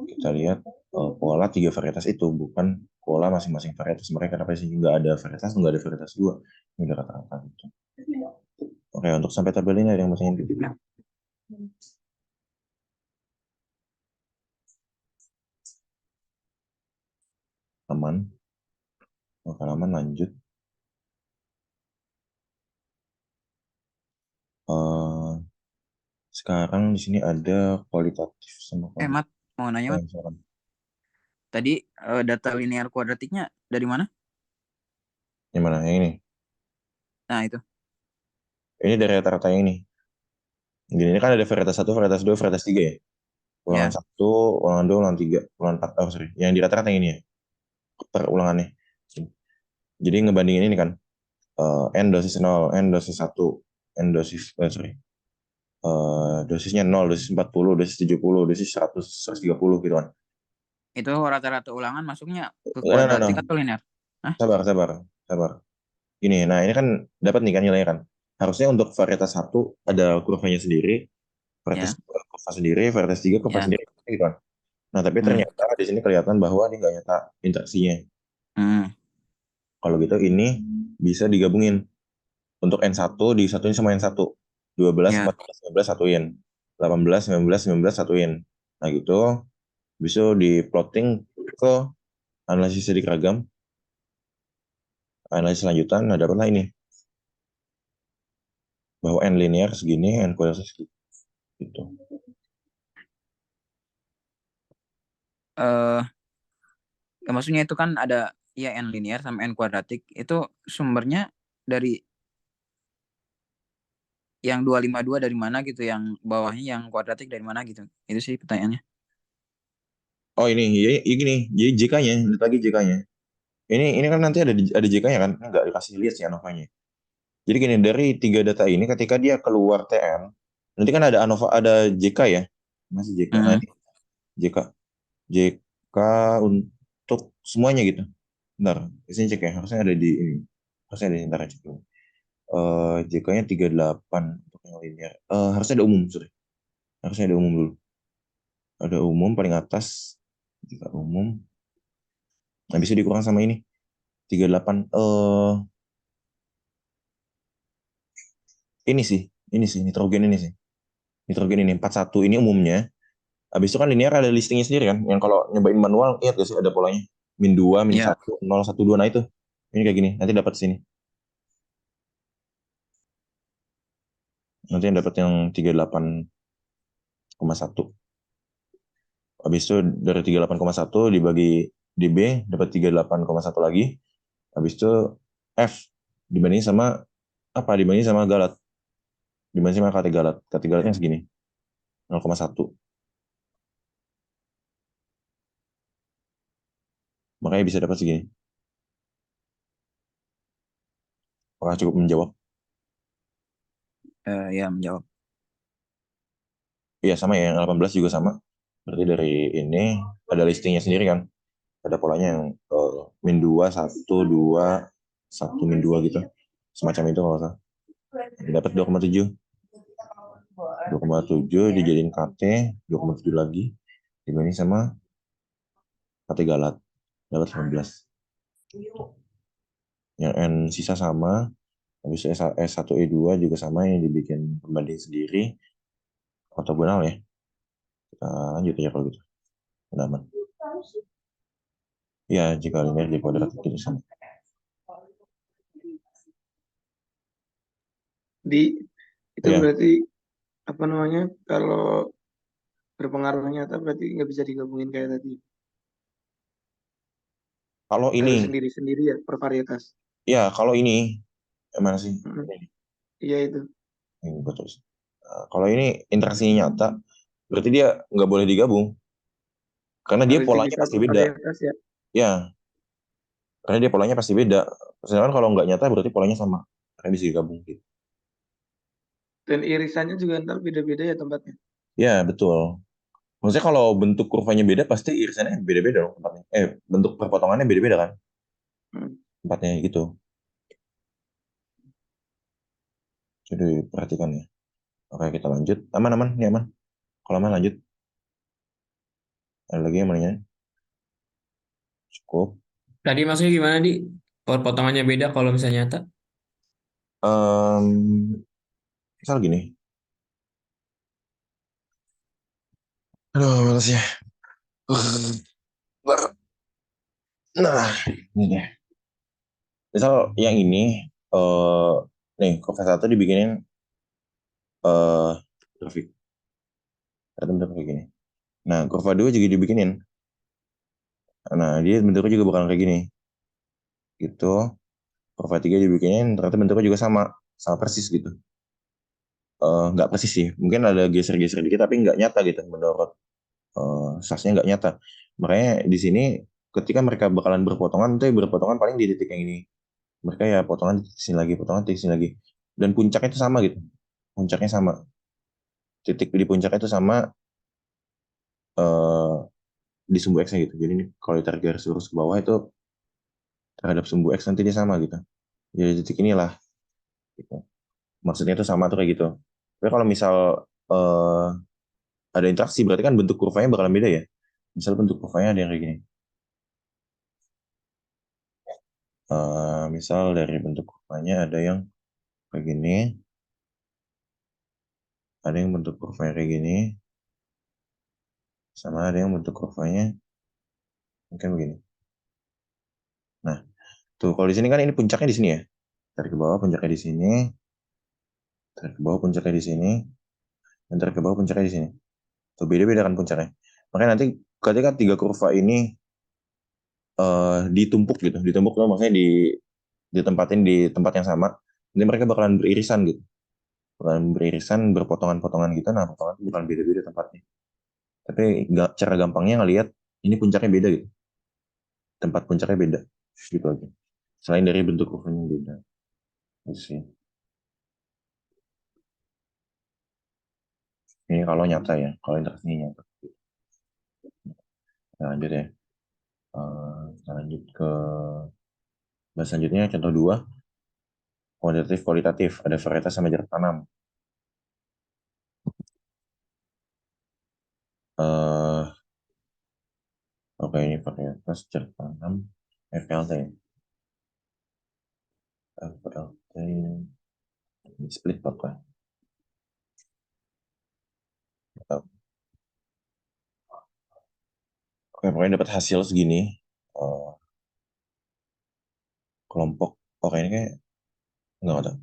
Kita lihat pola 3 varietas itu bukan pola masing-masing varietas mereka. Kenapa sih nggak ada varietas 2? Ini udah rata-rata gitu. Oke, untuk sampai tabel ini ada yang mau tanyain gitu? Aman. Oke, aman lanjut. Sekarang di sini ada kualitatif sama kuantitatif.
Mat, mau nanya, Mat. Tadi data linear kuadratiknya dari mana?
Yang mana? Yang ini?
Nah, itu.
Ini dari rata-rata yang ini. Gini, ini kan ada varietas 1, varietas 2, varietas 3 ya. Ulangan
Ya.
1, ulangan 2, ulangan 3, ulangan 4. Oh, sorry. Yang di rata-rata yang ini ya. Per ulangannya. Jadi ngebandingin ini kan. N dosis 0, N dosis 1, N dosis, dosisnya 0, dosis 40, dosis 70, dosis 100, 130 gitu kan.
Itu rata-rata ulangan masuknya ke
Nah,
kuadratik atau linear? Hah?
Sabar. Ini, nah ini kan dapat nih kan nilainya kan. Harusnya untuk varietas 1 ada kurvanya sendiri, varietas
Ya.
2 kurva sendiri, varietas 3 kurva
Ya.
sendiri gitu kan. Nah, tapi
Hmm.
ternyata di sini kelihatan bahwa dia nggak nyata interaksinya.
Hmm.
Kalau gitu ini bisa digabungin. Untuk N1 disatuin sama N1. 12,
Ya.
14, 15 satuin. 18, 19, 19 satuin. Nah gitu, bisa di plotting ke analisis sedik ragam. Analisis lanjutan, nah dapatlah ini. Bahwa N linear segini, N kuadrat segini. Gitu.
Ya, maksudnya itu kan ada ya N linear sama N kuadratik. Itu sumbernya dari yang 252 dari mana gitu, yang bawahnya yang kuadratik dari mana gitu. Itu sih pertanyaannya.
Oh ini, ya gini, jadi JK-nya, lihat lagi JK-nya. Ini kan nanti ada JK-nya kan, nggak dikasih lihat sih ANOVA-nya. Jadi gini, dari 3 data ini ketika dia keluar TN, nanti kan ada ANOVA, ada JK ya, masih JK. Nah,
Hmm.
ini JK, JK untuk semuanya gitu. Bentar, sini cek ya, harusnya ada di ini, harusnya ada di ntar cek dulu. JK-nya 38 untuk yang linear. Harusnya ada umum, sorry. Harusnya ada umum dulu. Ada umum paling atas, JK umum. Nah, bisa dikurang sama ini. 38. Ini sih, nitrogen ini sih. Nitrogen ini 41 ini umumnya. Habis itu kan linear ada listingnya sendiri kan. Yang kalau nyobain manual, ingat gak sih ada polanya? Min 2, min
Ya.
1, 0, 1, 2. Nah itu. Ini kayak gini. Nanti dapat sini. Nanti yang dapat yang 38,1. Habis itu dari 38,1 dibagi DB dapat 38,1 lagi. Habis itu F dibanding sama apa? Dibanding sama Galat. Dibanding sama KT Galat. KT Galatnya segini. 0,1. Makanya bisa dapat segini. Apakah cukup menjawab?
Ya, menjawab.
Iya sama ya, yang 18 juga sama. Berarti dari ini ada listingnya sendiri kan. Ada polanya yang min 2, 1, 2, 1, min 2 gitu. Semacam itu kalau salah. Dapat 2,7. 2,7 dijadiin KT, 2,7 lagi. Dibanding sama KT Galat. Dapat 19. Yang N sisa sama. Habis itu S1, E2 juga sama yang dibikin pembanding sendiri. Ortogonal ya. Kita lanjut ya kalau gitu. Udah aman. Ya, jika linear di kuadrat itu sama.
Itu
Ya.
berarti apa namanya, kalau berpengaruh nyata berarti nggak bisa digabungin kayak tadi.
Kalau
Harus
ini,
sendiri-sendiri ya per varietas.
ya kalau ini, mana sih?
Iya itu.
Ini betul. Kalau ini interaksinya nyata, berarti dia nggak boleh digabung. Karena dia
Harus
polanya
dipisah
pasti
per
beda.
varietas ya.
Ya, karena dia polanya pasti beda. Sedangkan kalau nggak nyata berarti polanya sama. Karena bisa digabung gitu.
Dan irisannya juga ntar beda-beda ya tempatnya.
Ya, betul. Maksudnya kalau bentuk kurvanya beda, pasti irisannya beda-beda dong tempatnya. Bentuk perpotongannya beda-beda kan
Hmm.
tempatnya gitu. Jadi perhatikan ya. Oke, kita lanjut. Aman, ini aman. Kalau aman lanjut. Ada lagi yang mau nanya? Cukup.
Tadi maksudnya gimana, Di? Potongannya beda kalau misalnya nyata?
Misal gini. Aduh, males ya. Nah, ini deh. Misal yang ini, nih, kurva 1 dibikinin grafik. Ada bentuk kayak gini. Nah, kurva 2 juga dibikinin. Nah, dia bentuknya juga bukan kayak gini. Gitu. Kurva 3 dibikinin, ternyata bentuknya juga sama. Sama persis gitu. nggak persis sih. Mungkin ada geser-geser dikit tapi nggak nyata gitu menurut SAS-nya nggak nyata. Makanya di sini ketika mereka bakalan berpotongan tuh berpotongan paling di titik yang ini. Mereka ya potongan di sini lagi, potongan di sini lagi. Dan puncaknya itu sama gitu. Puncaknya sama. Titik di puncaknya itu sama eh, di sumbu X-nya gitu. Jadi ini kalau ditarik garis lurus ke bawah itu terhadap sumbu X nanti dia sama gitu. Jadi titik inilah gitu. Maksudnya itu sama tuh kayak gitu. Tapi kalau misal eh, ada interaksi berarti kan bentuk kurvanya bakalan beda ya. Misal bentuk kurvanya ada yang kayak gini. Misal dari bentuk kurvanya ada yang kayak gini, ada yang bentuk kurvanya kayak gini, sama ada yang bentuk kurvanya mungkin begini. Nah, tuh kalau di sini kan ini puncaknya di sini ya. Tarik ke bawah puncaknya di sini, tarik ke bawah puncaknya di sini, dan tarik ke bawah puncaknya di sini. Tuh beda-beda kan puncaknya. Makanya nanti ketika tiga kurva ini ditumpuk gitu, ditumpuk tuh maksudnya ditempatin di tempat yang sama, nanti mereka bakalan beririsan gitu. Bakalan beririsan, berpotongan-potongan gitu, nah potongan itu bakalan beda-beda tempatnya. Tapi cara gampangnya ngelihat ini puncaknya beda gitu. Tempat puncaknya beda. Gitu aja. Selain dari bentuk kurvanya yang beda. Itu sih. Ini kalau nyata ya. Kalau interaksinya nyata. Nah, lanjut ya. Kita lanjut ke bahas selanjutnya. Contoh 2. Kuantitatif kualitatif. Ada varietas sama jarak tanam. Oke, ini varietas jarak tanam. FLT. FLT. Split pokoknya. Oke, pokoknya dapat hasil segini. Kelompok. Oke, ini kayak nggak tahu.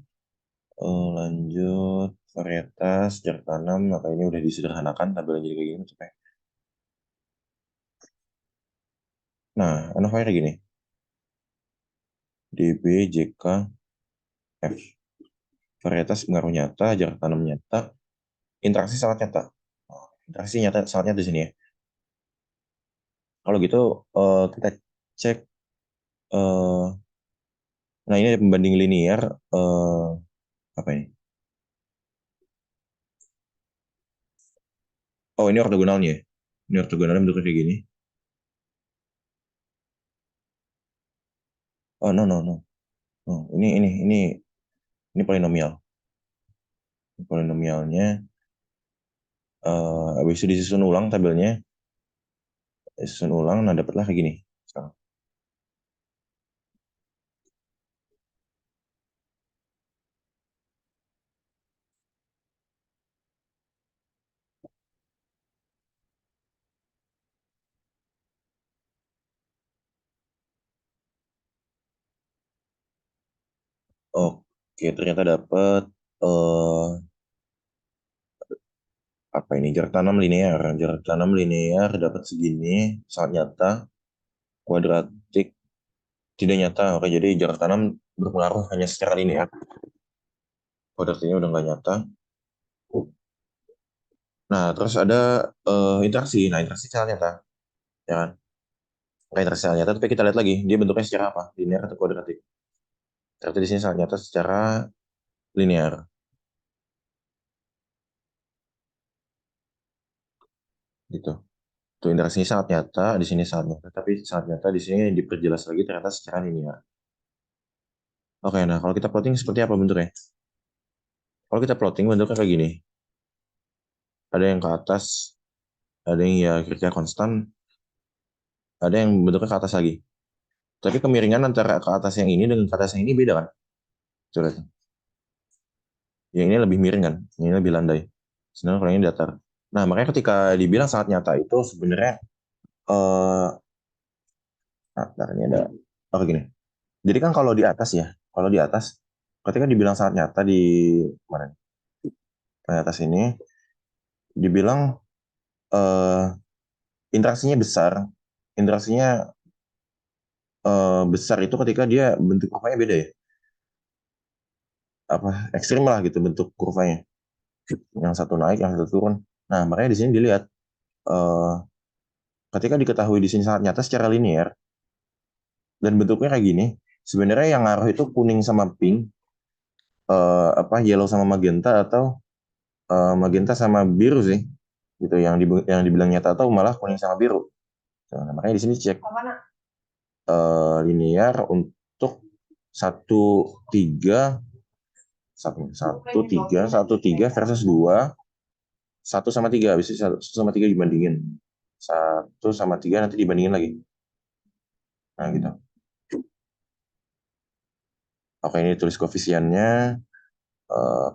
Lanjut varietas jarak tanam. Maka ini udah disederhanakan tabelnya jadi kayak gini. Nah, anomali kayak gini. DB, JK, F. Varietas pengaruh nyata, jarak tanam nyata, interaksi sangat nyata. Interaksi nyata sangat nyata di sini ya. Kalau gitu kita cek. eh, nah ini ada pembanding linear. Apa ini? Oh ini ortogonalnya ya. Ini ortogonalnya bentuknya kayak gini. Oh no no no. Oh, ini polinomial. Polinomialnya. Habis itu disusun ulang tabelnya. Disusun ulang, nah dapatlah kayak gini. Sekarang. Oke, ternyata dapat apa ini jarak tanam linear dapat segini sangat nyata, kuadratik tidak nyata. Oke, jadi jarak tanam berpengaruh hanya secara linear, kuadratiknya udah nggak nyata. Nah terus ada interaksi. Nah interaksi sangat nyata ya kan. Oke, interaksi sangat nyata, tapi kita lihat lagi dia bentuknya secara apa, linear atau kuadratik. Ternyata di sini sangat nyata secara linear gitu. Tuh interaksinya sangat nyata, di sini sangat nyata, tapi sangat nyata di sini diperjelas lagi ternyata secara linear. Oke, nah kalau kita plotting seperti apa bentuknya? Kalau kita plotting bentuknya kayak gini. Ada yang ke atas, ada yang ya kira-kira konstan, ada yang bentuknya ke atas lagi. Tapi kemiringan antara ke atas yang ini dengan ke atas yang ini beda kan? Coba. Yang ini lebih miring kan? Yang ini lebih landai. Sedangkan kalau ini datar. Nah, makanya ketika dibilang sangat nyata itu sebenarnya ini ada gini. Jadi kan kalau di atas ya, kalau di atas ketika dibilang sangat nyata di mana? Di atas ini dibilang eh, interaksinya besar. Interaksinya besar itu ketika dia bentuk kurvanya beda ya. Apa ekstrim lah gitu bentuk kurvanya. yang satu naik, yang satu turun. Nah, makanya di sini dilihat ketika diketahui di sini sangat nyata secara linear dan bentuknya kayak gini, sebenarnya yang ngaruh itu kuning sama pink, yellow sama magenta, atau magenta sama biru sih, gitu. Yang dibilang nyata atau malah kuning sama biru. Nah, makanya di sini cek linear untuk 1 3 versus 2, 1 sama 3, habis itu 1 sama 3 dibandingin, 1 sama 3 nanti dibandingin lagi. Nah gitu. Oke, ini tulis koefisiennya,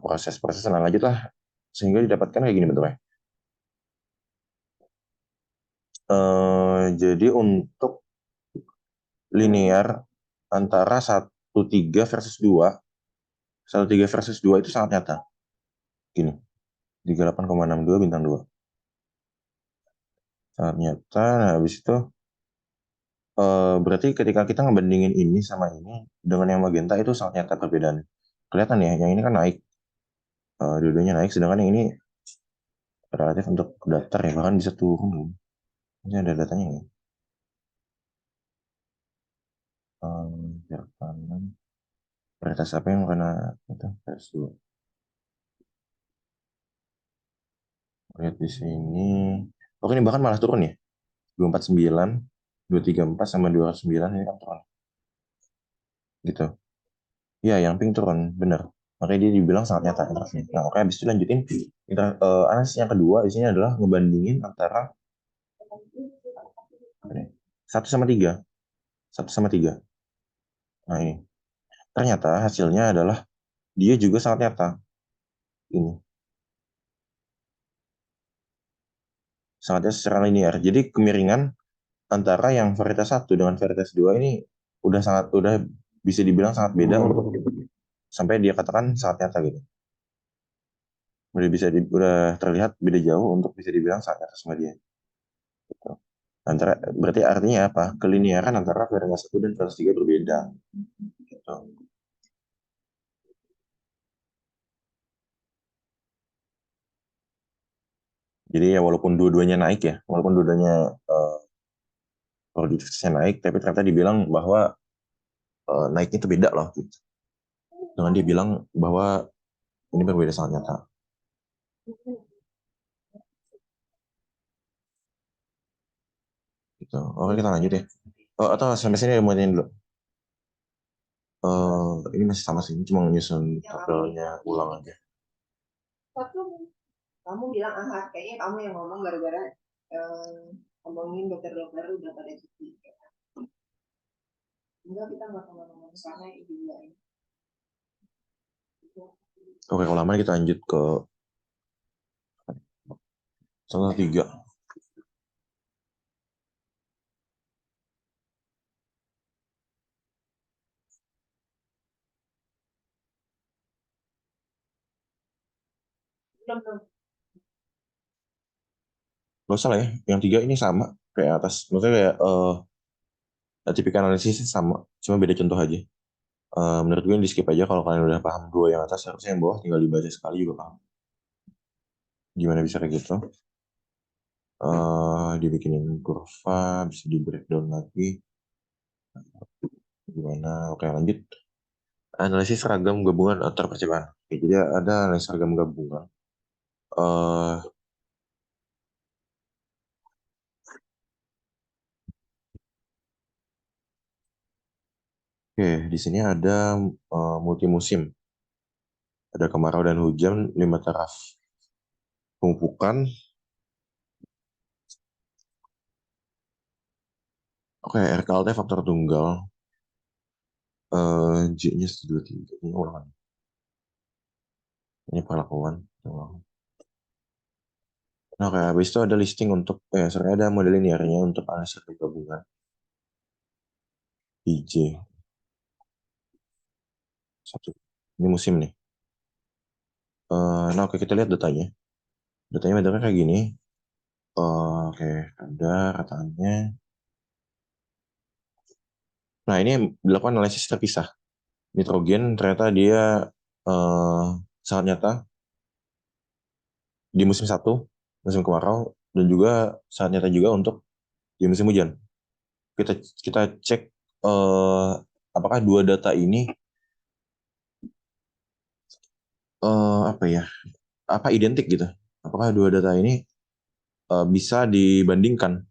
proses-proses lanjut lah sehingga didapatkan kayak gini bentuknya. Jadi untuk linear antara 1 3 versus 2, 1 3 versus 2 itu sangat nyata. Gini, 38,62 bintang 2. Sangat nyata. Nah, habis itu berarti ketika kita ngebandingin ini sama ini dengan yang magenta itu sangat nyata perbedaan. Kelihatan ya, yang ini kan naik. Dua-duanya naik, sedangkan yang ini relatif untuk datar ya, bahkan bisa turun. Ini ada datanya ya. Jarak pandang. Varietas apa yang kena itu versi 2. Lihat di sini. Oke, ini bahkan malah turun ya. 249, 234 sama 209 ini kan turun. Gitu. Ya, yang pink turun, bener. Makanya dia dibilang sangat nyata interasnya. Nah, oke, habis itu lanjutin. Analisis yang kedua di sini adalah ngebandingin antara 1 sama 3. 1 sama 3. Nah, ini. Ternyata hasilnya adalah dia juga sangat nyata. Ini. Sangat nyata secara linear. Jadi kemiringan antara yang varietas 1 dengan varietas 2 ini udah bisa dibilang sangat beda untuk sampai dia katakan sangat nyata gitu. Udah terlihat beda jauh untuk bisa dibilang sangat nyata sama dia. Gitu. Berarti artinya apa? Keliniaran antara varietas 1 dan varietas 3 berbeda. Gitu. Jadi ya walaupun dua-duanya naik ya, walaupun dua-duanya produktivitasnya naik, tapi ternyata dibilang bahwa naiknya itu beda loh. Gitu. Dengan dia bilang bahwa ini berbeda sangat nyata. Gitu. Oke, kita lanjut ya. Atau sampai sini mau tanya dulu. Ini masih sama sih, cuma nyusun tabelnya ulang aja.
Kamu bilang kayaknya kamu yang ngomong gara-gara ngomongin dokter-dokter udah pada cuti. Enggak, kita nggak ngomong sana ibu ini.
Oke, kalau lama kita lanjut ke 1 3. Gak usah lah ya, yang 3 ini sama kayak atas. Maksudnya kayak tipikal analisisnya sama, cuma beda contoh aja. Menurut gue di skip aja kalau kalian udah paham 2 yang atas, harusnya yang bawah tinggal dibaca sekali juga paham. Gimana bisa kayak gitu? Dibikinin kurva, bisa di breakdown lagi. Gimana? Oke, lanjut. Analisis ragam gabungan antar percobaan. Oke, jadi ada analisis ragam gabungan. Oke, di sini ada multi musim. Ada kemarau dan hujan, 5 taraf pemupukan. Oke, RKLT faktor tunggal. J-nya 1, 2, 3. Ini ulangan. Ini perlakuan. Nah, kayak habis itu ada listing untuk, ada model linearnya untuk analisis gabungan. IJ. 1. Ini musim nih. Nah, oke, kita lihat datanya. Datanya bentuknya kayak gini. Oke, ada rataannya. Nah, ini dilakukan analisis terpisah. Nitrogen ternyata dia sangat nyata di musim 1, musim kemarau, dan juga saat nyata juga untuk di musim hujan. Kita cek apakah dua data ini identik gitu. Apakah dua data ini bisa dibandingkan,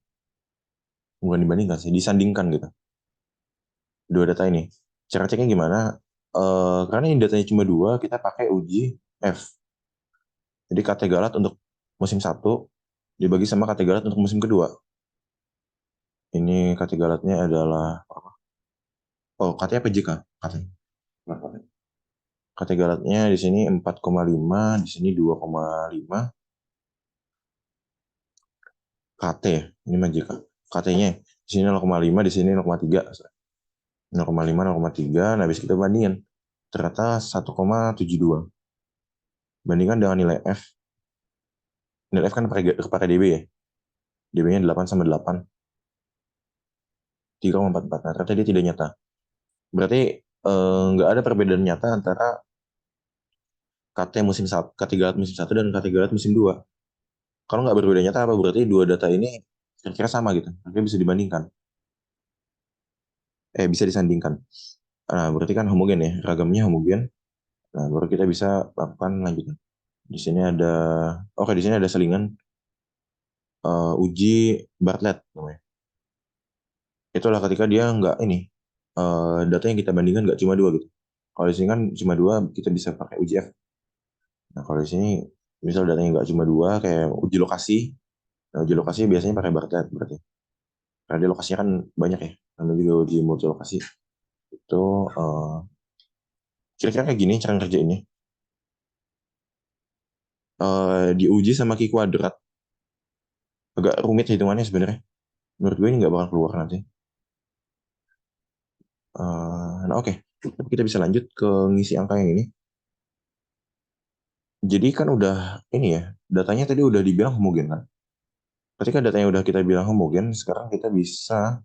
bukan dibandingkan sih, disandingkan gitu. Dua data ini. Cara ceknya gimana? Karena ini datanya cuma 2, kita pakai uji F. Jadi KT Galat untuk musim 1 dibagi sama KT Galat untuk musim kedua. Ini KT Galatnya adalah apa? Oh, KT apa JK? KT. KT Galatnya di sini 4,5, di sini 2,5. KT ya, ini mah JK. KT-nya di sini 0,5, di sini 0,3. 0,5, 0,3. Nah, habis kita bandingin. Ternyata 1,72. Bandingkan dengan nilai F. Nilai F kan kepada DB ya. DB-nya 8 sama 8. 3,44. Nah, ternyata dia tidak nyata. Berarti nggak ada perbedaan nyata antara KT musim 1, KT Galat musim 1 dan KT Galat musim 2. Kalau nggak berbeda nyata apa? Berarti dua data ini kira-kira sama gitu. Tapi bisa dibandingkan. Bisa disandingkan. Nah, berarti kan homogen ya. Ragamnya homogen. Nah, baru kita bisa lakukan lanjutan. Di sini ada, di sini ada selingan uji Bartlett namanya. Itulah ketika dia nggak ini, data yang kita bandingkan nggak cuma 2 gitu. Kalau di sini kan cuma 2, kita bisa pakai uji F. Nah, kalau di sini misal datanya nggak cuma 2, kayak uji lokasi. Nah, uji lokasi biasanya pakai Bartlett berarti. Karena di lokasinya kan banyak ya. Namanya juga uji multi lokasi. Itu kira-kira kayak gini cara ngerjainnya. Diuji sama Q kuadrat. Agak rumit hitungannya sebenarnya. Menurut gue ini nggak bakal keluar nanti. Nah, oke. Kita bisa lanjut ke ngisi angka yang ini. Jadi kan udah ini ya, datanya tadi udah dibilang homogen kan. Ketika datanya udah kita bilang homogen, sekarang kita bisa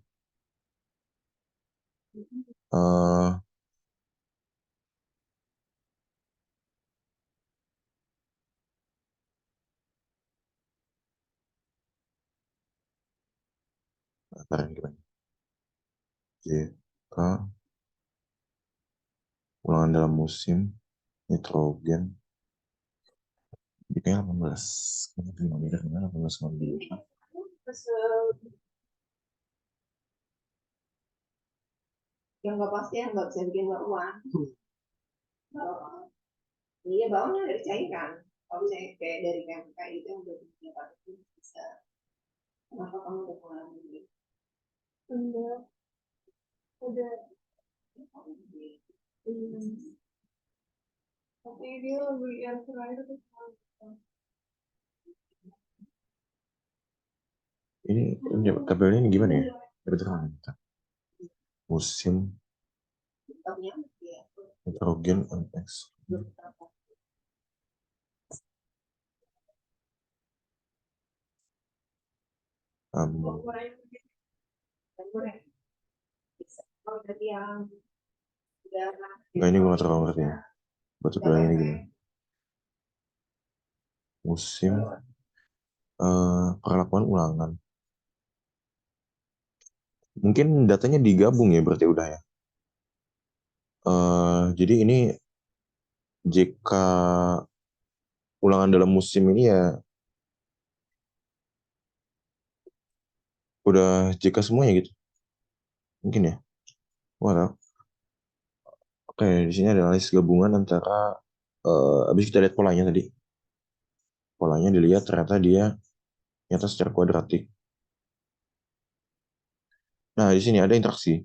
gimana? JK ulangan dalam musim nitrogen. Ini kayak 18. Gimana 18 ngambil.
Yang nggak pasti yang nggak bisa bikin uang. Iya, baunya dari cairan. Kalau misalnya kayak dari PMK itu yang udah bikin itu bisa. Kenapa kamu udah pengalaman gitu? Enggak. Udah. Tapi dia lebih yang terakhir itu.
Ini tabelnya ini gimana ya? Musim nitrogen MX. Enggak, ini gue gak terlalu ngerti ya. Batu bilang ini gimana? Musim perlakuan ulangan. Mungkin datanya digabung ya berarti udah ya. Jadi ini JK ulangan dalam musim ini ya udah JK semuanya gitu. Mungkin ya. Wah, oke, di sini ada analisis gabungan antara habis kita lihat polanya tadi. Polanya dilihat ternyata dia nyata secara kuadratik. Nah, di sini ada interaksi.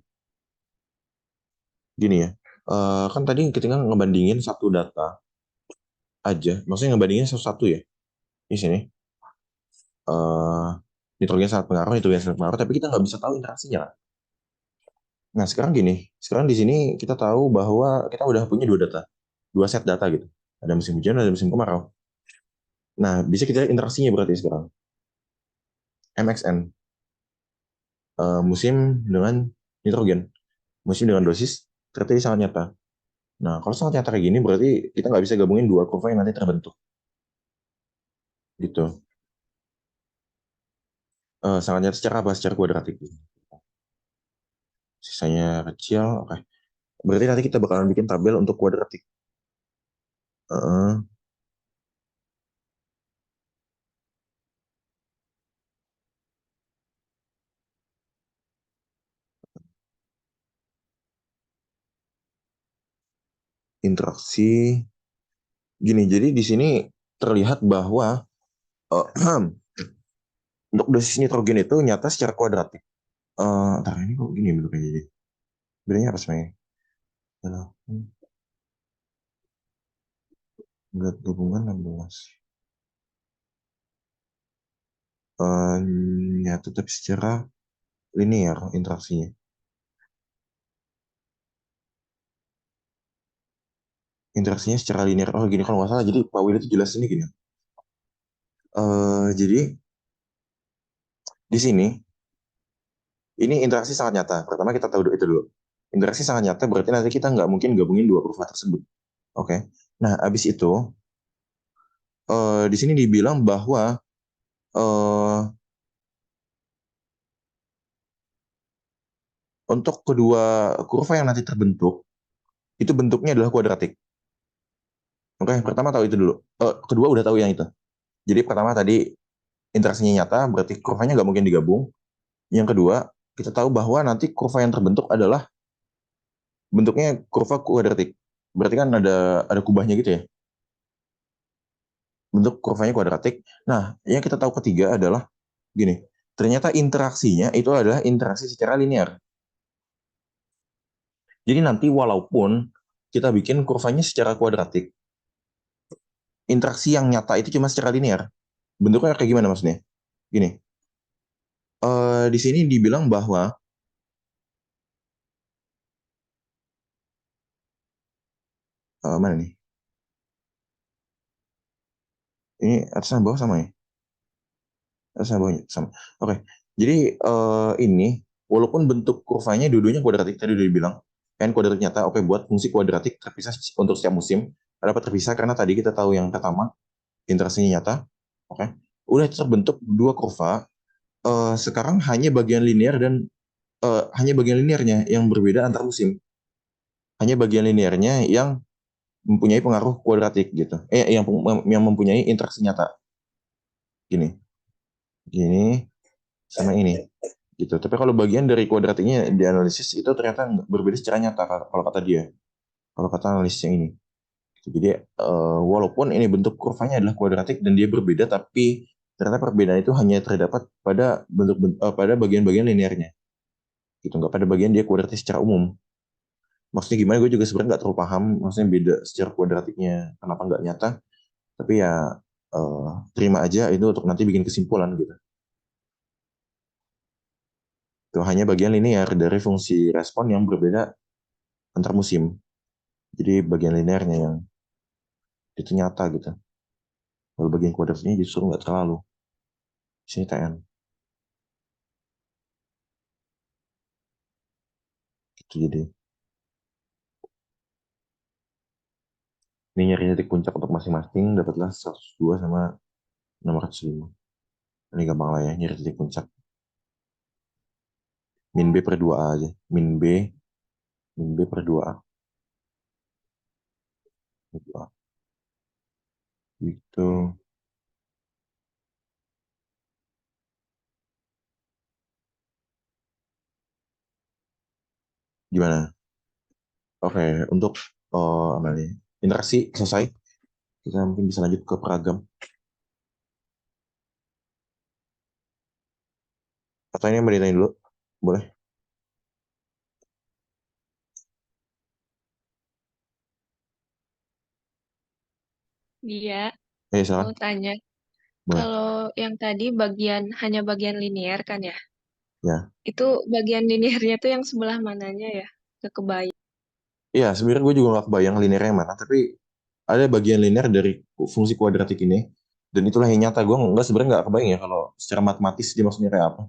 Gini ya. Kan tadi kita ngebandingin satu data aja. Maksudnya ngebandingin satu-satu ya. Di sini. Nitrogen sangat pengaruh, tapi kita nggak bisa tahu interaksinya. Nah, sekarang gini. Sekarang di sini kita tahu bahwa kita udah punya 2 data. 2 set data gitu. Ada musim hujan, ada musim kemarau. Nah, bisa kita lihat interaksinya berarti sekarang. MXN. Musim dengan nitrogen. Musim dengan dosis ternyata sangat nyata. Nah, kalau sangat nyata kayak gini berarti kita nggak bisa gabungin 2 kurva yang nanti terbentuk. gitu. Sangat nyata secara apa? Secara kuadratik. Sisanya kecil, oke. Berarti nanti kita bakalan bikin tabel untuk kuadratik. Eh, interaksi gini. Jadi di sini terlihat bahwa untuk dosis nitrogen itu nyata secara kuadratik. Ntar ini kok gini bentuknya jadi. Bedanya apa sebenarnya? Enggak gabungan 16. Nyata tapi secara linear interaksinya. Interaksinya secara linear. Oh gini kalau nggak salah. Jadi Pak Wil itu jelas ini gini. Jadi di sini ini interaksi sangat nyata. Pertama kita tahu itu dulu. Interaksi sangat nyata berarti nanti kita nggak mungkin gabungin dua kurva tersebut. Oke. Nah, habis itu di sini dibilang bahwa untuk kedua kurva yang nanti terbentuk itu bentuknya adalah kuadratik. Oke, pertama tahu itu dulu. Kedua udah tahu yang itu. Jadi pertama tadi interaksinya nyata, berarti kurvanya nggak mungkin digabung. Yang kedua, kita tahu bahwa nanti kurva yang terbentuk adalah bentuknya kurva kuadratik. Berarti kan ada kubahnya gitu ya. Bentuk kurvanya kuadratik. Nah, yang kita tahu ketiga adalah gini. Ternyata interaksinya itu adalah interaksi secara linear. Jadi nanti walaupun kita bikin kurvanya secara kuadratik, interaksi yang nyata itu cuma secara linear. Bentuknya kayak gimana maksudnya? Gini. Di sini dibilang bahwa mana nih? Ini atas sama bawah sama ya? Atas sama bawahnya sama. Oke. Jadi ini walaupun bentuk kurvanya dua-duanya kuadratik tadi udah dibilang, kan kuadratik nyata. Oke, buat fungsi kuadratik terpisah untuk setiap musim dapat terpisah karena tadi kita tahu yang pertama interaksinya nyata. Oke. Udah terbentuk dua kurva. Sekarang hanya bagian linear dan hanya bagian linearnya yang berbeda antar musim. Hanya bagian linearnya yang mempunyai pengaruh kuadratik gitu. Yang mempunyai interaksi nyata. Gini. Gini sama ini gitu. Tapi kalau bagian dari kuadratiknya di analisis itu ternyata berbeda secara nyata kalau kata dia. Kalau kata analisis yang ini. Jadi walaupun ini bentuk kurvanya adalah kuadratik dan dia berbeda, tapi ternyata perbedaan itu hanya terdapat pada pada bagian-bagian linearnya. Gitu, nggak pada bagian dia kuadratik secara umum. Maksudnya gimana? Gue juga sebenarnya nggak terlalu paham. Maksudnya beda secara kuadratiknya kenapa nggak nyata. Tapi ya terima aja itu untuk nanti bikin kesimpulan gitu. Itu hanya bagian linear dari fungsi respon yang berbeda antar musim. Jadi bagian linearnya yang itu nyata gitu. Kalau bagian kuadratiknya justru nggak terlalu. Di sini TN. Gitu jadi. Ini nyari titik puncak untuk masing-masing dapatlah 102 sama 605. Ini gampang lah ya nyari titik puncak. Min B per 2A aja. Min B per 2A. 2A. Gitu. Gimana? Oke, untuk apa nih? Interaksi selesai. Kita mungkin bisa lanjut ke peragam. Atau ini yang mau ditanya dulu? Boleh?
Dia
Silakan.
mau tanya,
Boleh.
kalau yang tadi hanya bagian linear kan ya?
Ya.
Itu bagian linearnya tuh yang sebelah mananya ya? Gak kebayang.
Iya, sebenarnya gue juga nggak kebayang linearnya mana, tapi ada bagian linear dari fungsi kuadratik ini, dan itulah yang nyata. Gue nggak sebenarnya nggak kebayang ya kalau secara matematis dia maksudnya kayak apa.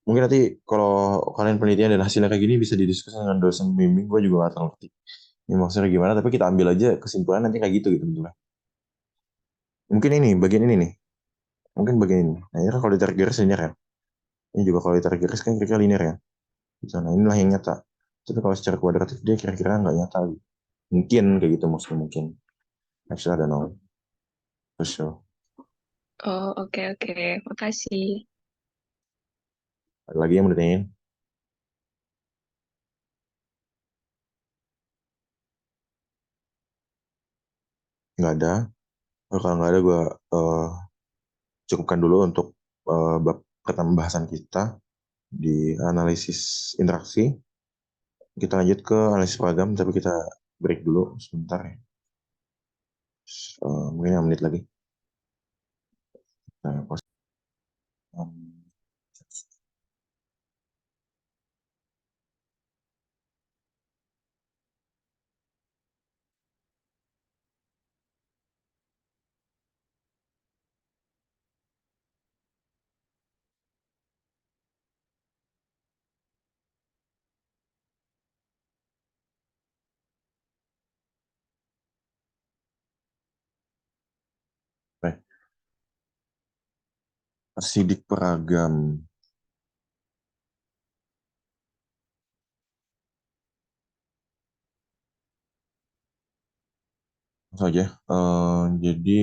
Mungkin nanti kalau kalian penelitian dan hasilnya kayak gini bisa didiskusi dengan dosen bimbing, gue juga nggak tahu ngerti. Ini maksudnya gimana, tapi kita ambil aja kesimpulan nanti kayak gitu gitu. Mungkin ini bagian ini nih. Mungkin bagian ini. Nah, ini kan kalau ditarik garis linear ya. Ini juga kalau ditarik garis kan kira-kira linear ya. Gitu. Nah, inilah yang nyata. Tapi kalau secara kuadratif dia kira-kira nggak nyata. Mungkin kayak gitu maksudnya mungkin. Actually, I don't know. For sure.
Oh, oke, oke. Makasih.
Ada lagi yang mau ditanyain? Nggak ada. Kalau nggak ada, gue cukupkan dulu untuk bab pembahasan kita di analisis interaksi. Kita lanjut ke analisis program, tapi kita break dulu sebentar ya. Mungkin 5 menit lagi. Nah, pos- um, baik. Sidik peragam. Langsung aja. Jadi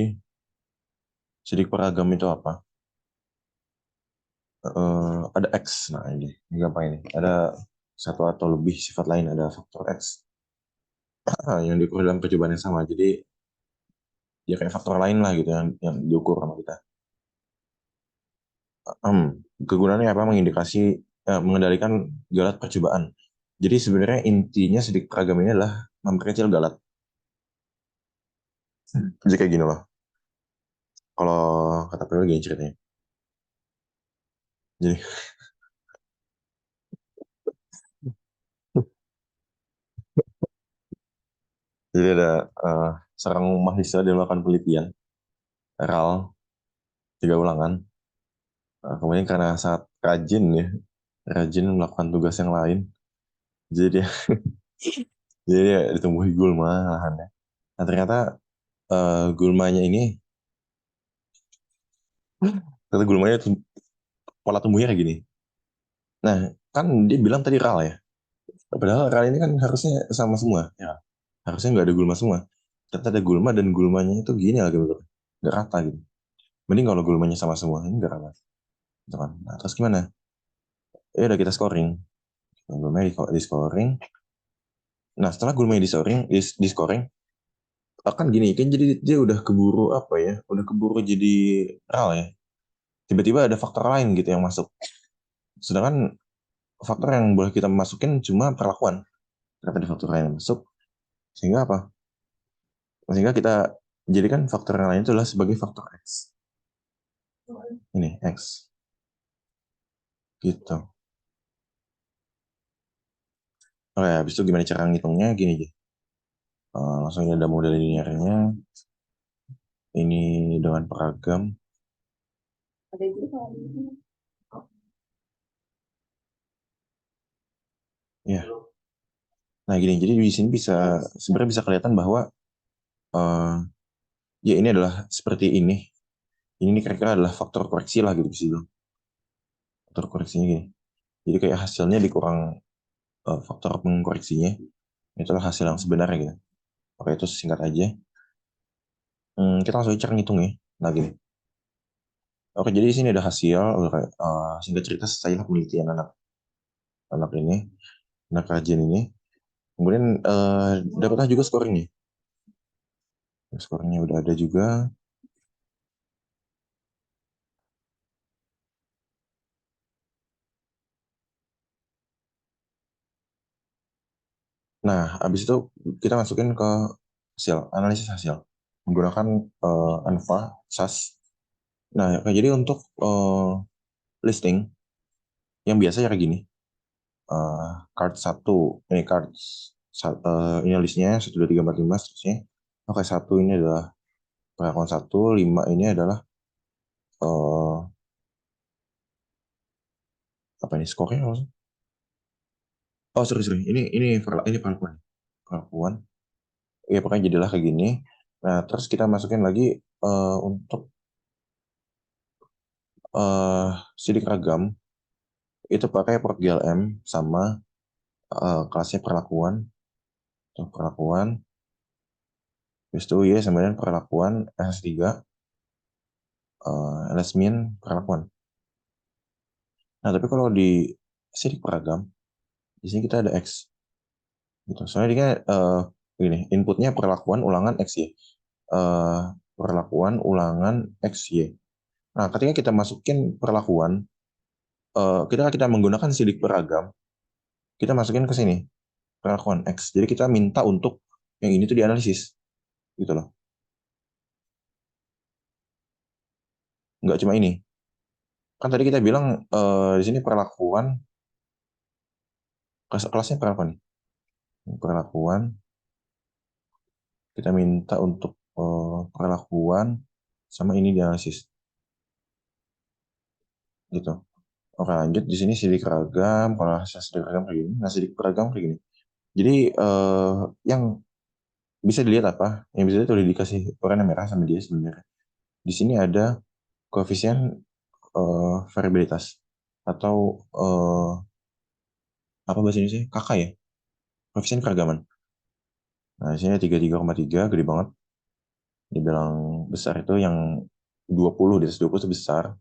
sidik peragam itu apa? Ada X. Nah, ini gampang ini. Ada satu atau lebih sifat lain, ada faktor X yang diukur dalam percobaan yang sama. Jadi ya kayak faktor lain lah gitu yang diukur sama kita. Kegunaannya apa? Mengendalikan galat percobaan. Jadi sebenarnya intinya sidik peragam ini adalah memperkecil galat. Jadi kayak gini loh. Kalau kata Pedro gini ceritanya. Jadi jadi ada seorang mahasiswa dia melakukan penelitian RAL 3 ulangan. Kemudian karena saat rajin melakukan tugas yang lain, jadi dia jadi dia ditumbuhi gulma lahannya. Nah ternyata gulmanya ini, ternyata gulmanya pola tumbuhnya kayak gini. Nah kan dia bilang tadi RAL ya. Padahal RAL ini kan harusnya sama semua, ya. Harusnya nggak ada gulma semua. Ternyata ada gulma dan gulmanya itu gini lagi betul, nggak rata gitu. Mending kalau gulmanya sama semua, ini nggak rata. Gitu kan. Nah terus gimana? Ya udah kita scoring. Gulmanya di scoring. Nah setelah gulmanya di scoring, akan gini kan jadi dia udah keburu apa ya? Udah keburu jadi RAL ya. Tiba-tiba ada faktor lain gitu yang masuk. Sedangkan faktor yang boleh kita masukin cuma perlakuan. Ternyata ada faktor lain yang masuk. Sehingga apa? Sehingga kita jadikan faktor yang lain itu adalah sebagai faktor X. Ini X. Gitu. Oke, habis itu gimana cara ngitungnya? Gini aja. Langsung ini ada model linearnya. Ini dengan peragam.
Ada juga kalau ini.
Ya. Nah gini, jadi di sini sebenarnya bisa kelihatan bahwa eh, ya ini adalah seperti ini. Ini kira-kira adalah faktor koreksi lah gitu sih. Faktor koreksinya gini. Jadi kayak hasilnya dikurang faktor pengkoreksinya. Itulah hasil yang sebenarnya gitu. Oke, itu singkat aja. Kita langsung cara ngitung ya. Nah gini. Oke, jadi di sini ada hasil. Singkat cerita saya penelitian anak ini, anak kajian ini. Kemudian dapatlah juga skornya. Skornya udah ada juga. Nah, habis itu kita masukin ke analisis hasil menggunakan ANFA, SAS. Nah, jadi untuk listing yang biasa ya kayak gini. Card 1, ini ini listnya 1, 2, 3, 4, 5 seterusnya. Oke, 1 ini adalah pengakuan 1, 5 ini adalah eh, apa ini skornya maksudnya? Oh, sorry. Ini pengakuan. Pengakuan. Ya pokoknya jadilah kayak gini. Nah, terus kita masukin lagi untuk sidik ragam itu pakai Port GLM sama kelasnya perlakuan. Tuh, perlakuan. Habis itu ya sebenarnya perlakuan S3 LSMIN perlakuan. Nah, tapi kalau di sidik peragam di sini kita ada X gitu. Soalnya dia ini inputnya perlakuan ulangan X Y. Perlakuan ulangan X Y. Nah, ketika kita masukin perlakuan kita menggunakan sidik peragam, kita masukin ke sini perlakuan X. Jadi kita minta untuk yang ini tuh dianalisis gitu loh. Nggak cuma ini. Kan tadi kita bilang di sini perlakuan kelasnya perlakuan nih. Perlakuan kita minta untuk perlakuan sama ini dianalisis. Gitu. Oke, lanjut di sini sidik ragam. Kalau sidik ragam kayak gini, nah sidik peragam kayak gini. Jadi yang bisa dilihat apa? Yang bisa dilihat udah dikasih warna merah sama dia sebenarnya. Di sini ada koefisien variabilitas atau apa bahasa Indonesia? KK ya, koefisien keragaman. Nah, di sini 33,3 gede banget. Dibilang besar itu yang 20, di atas 20 itu besar.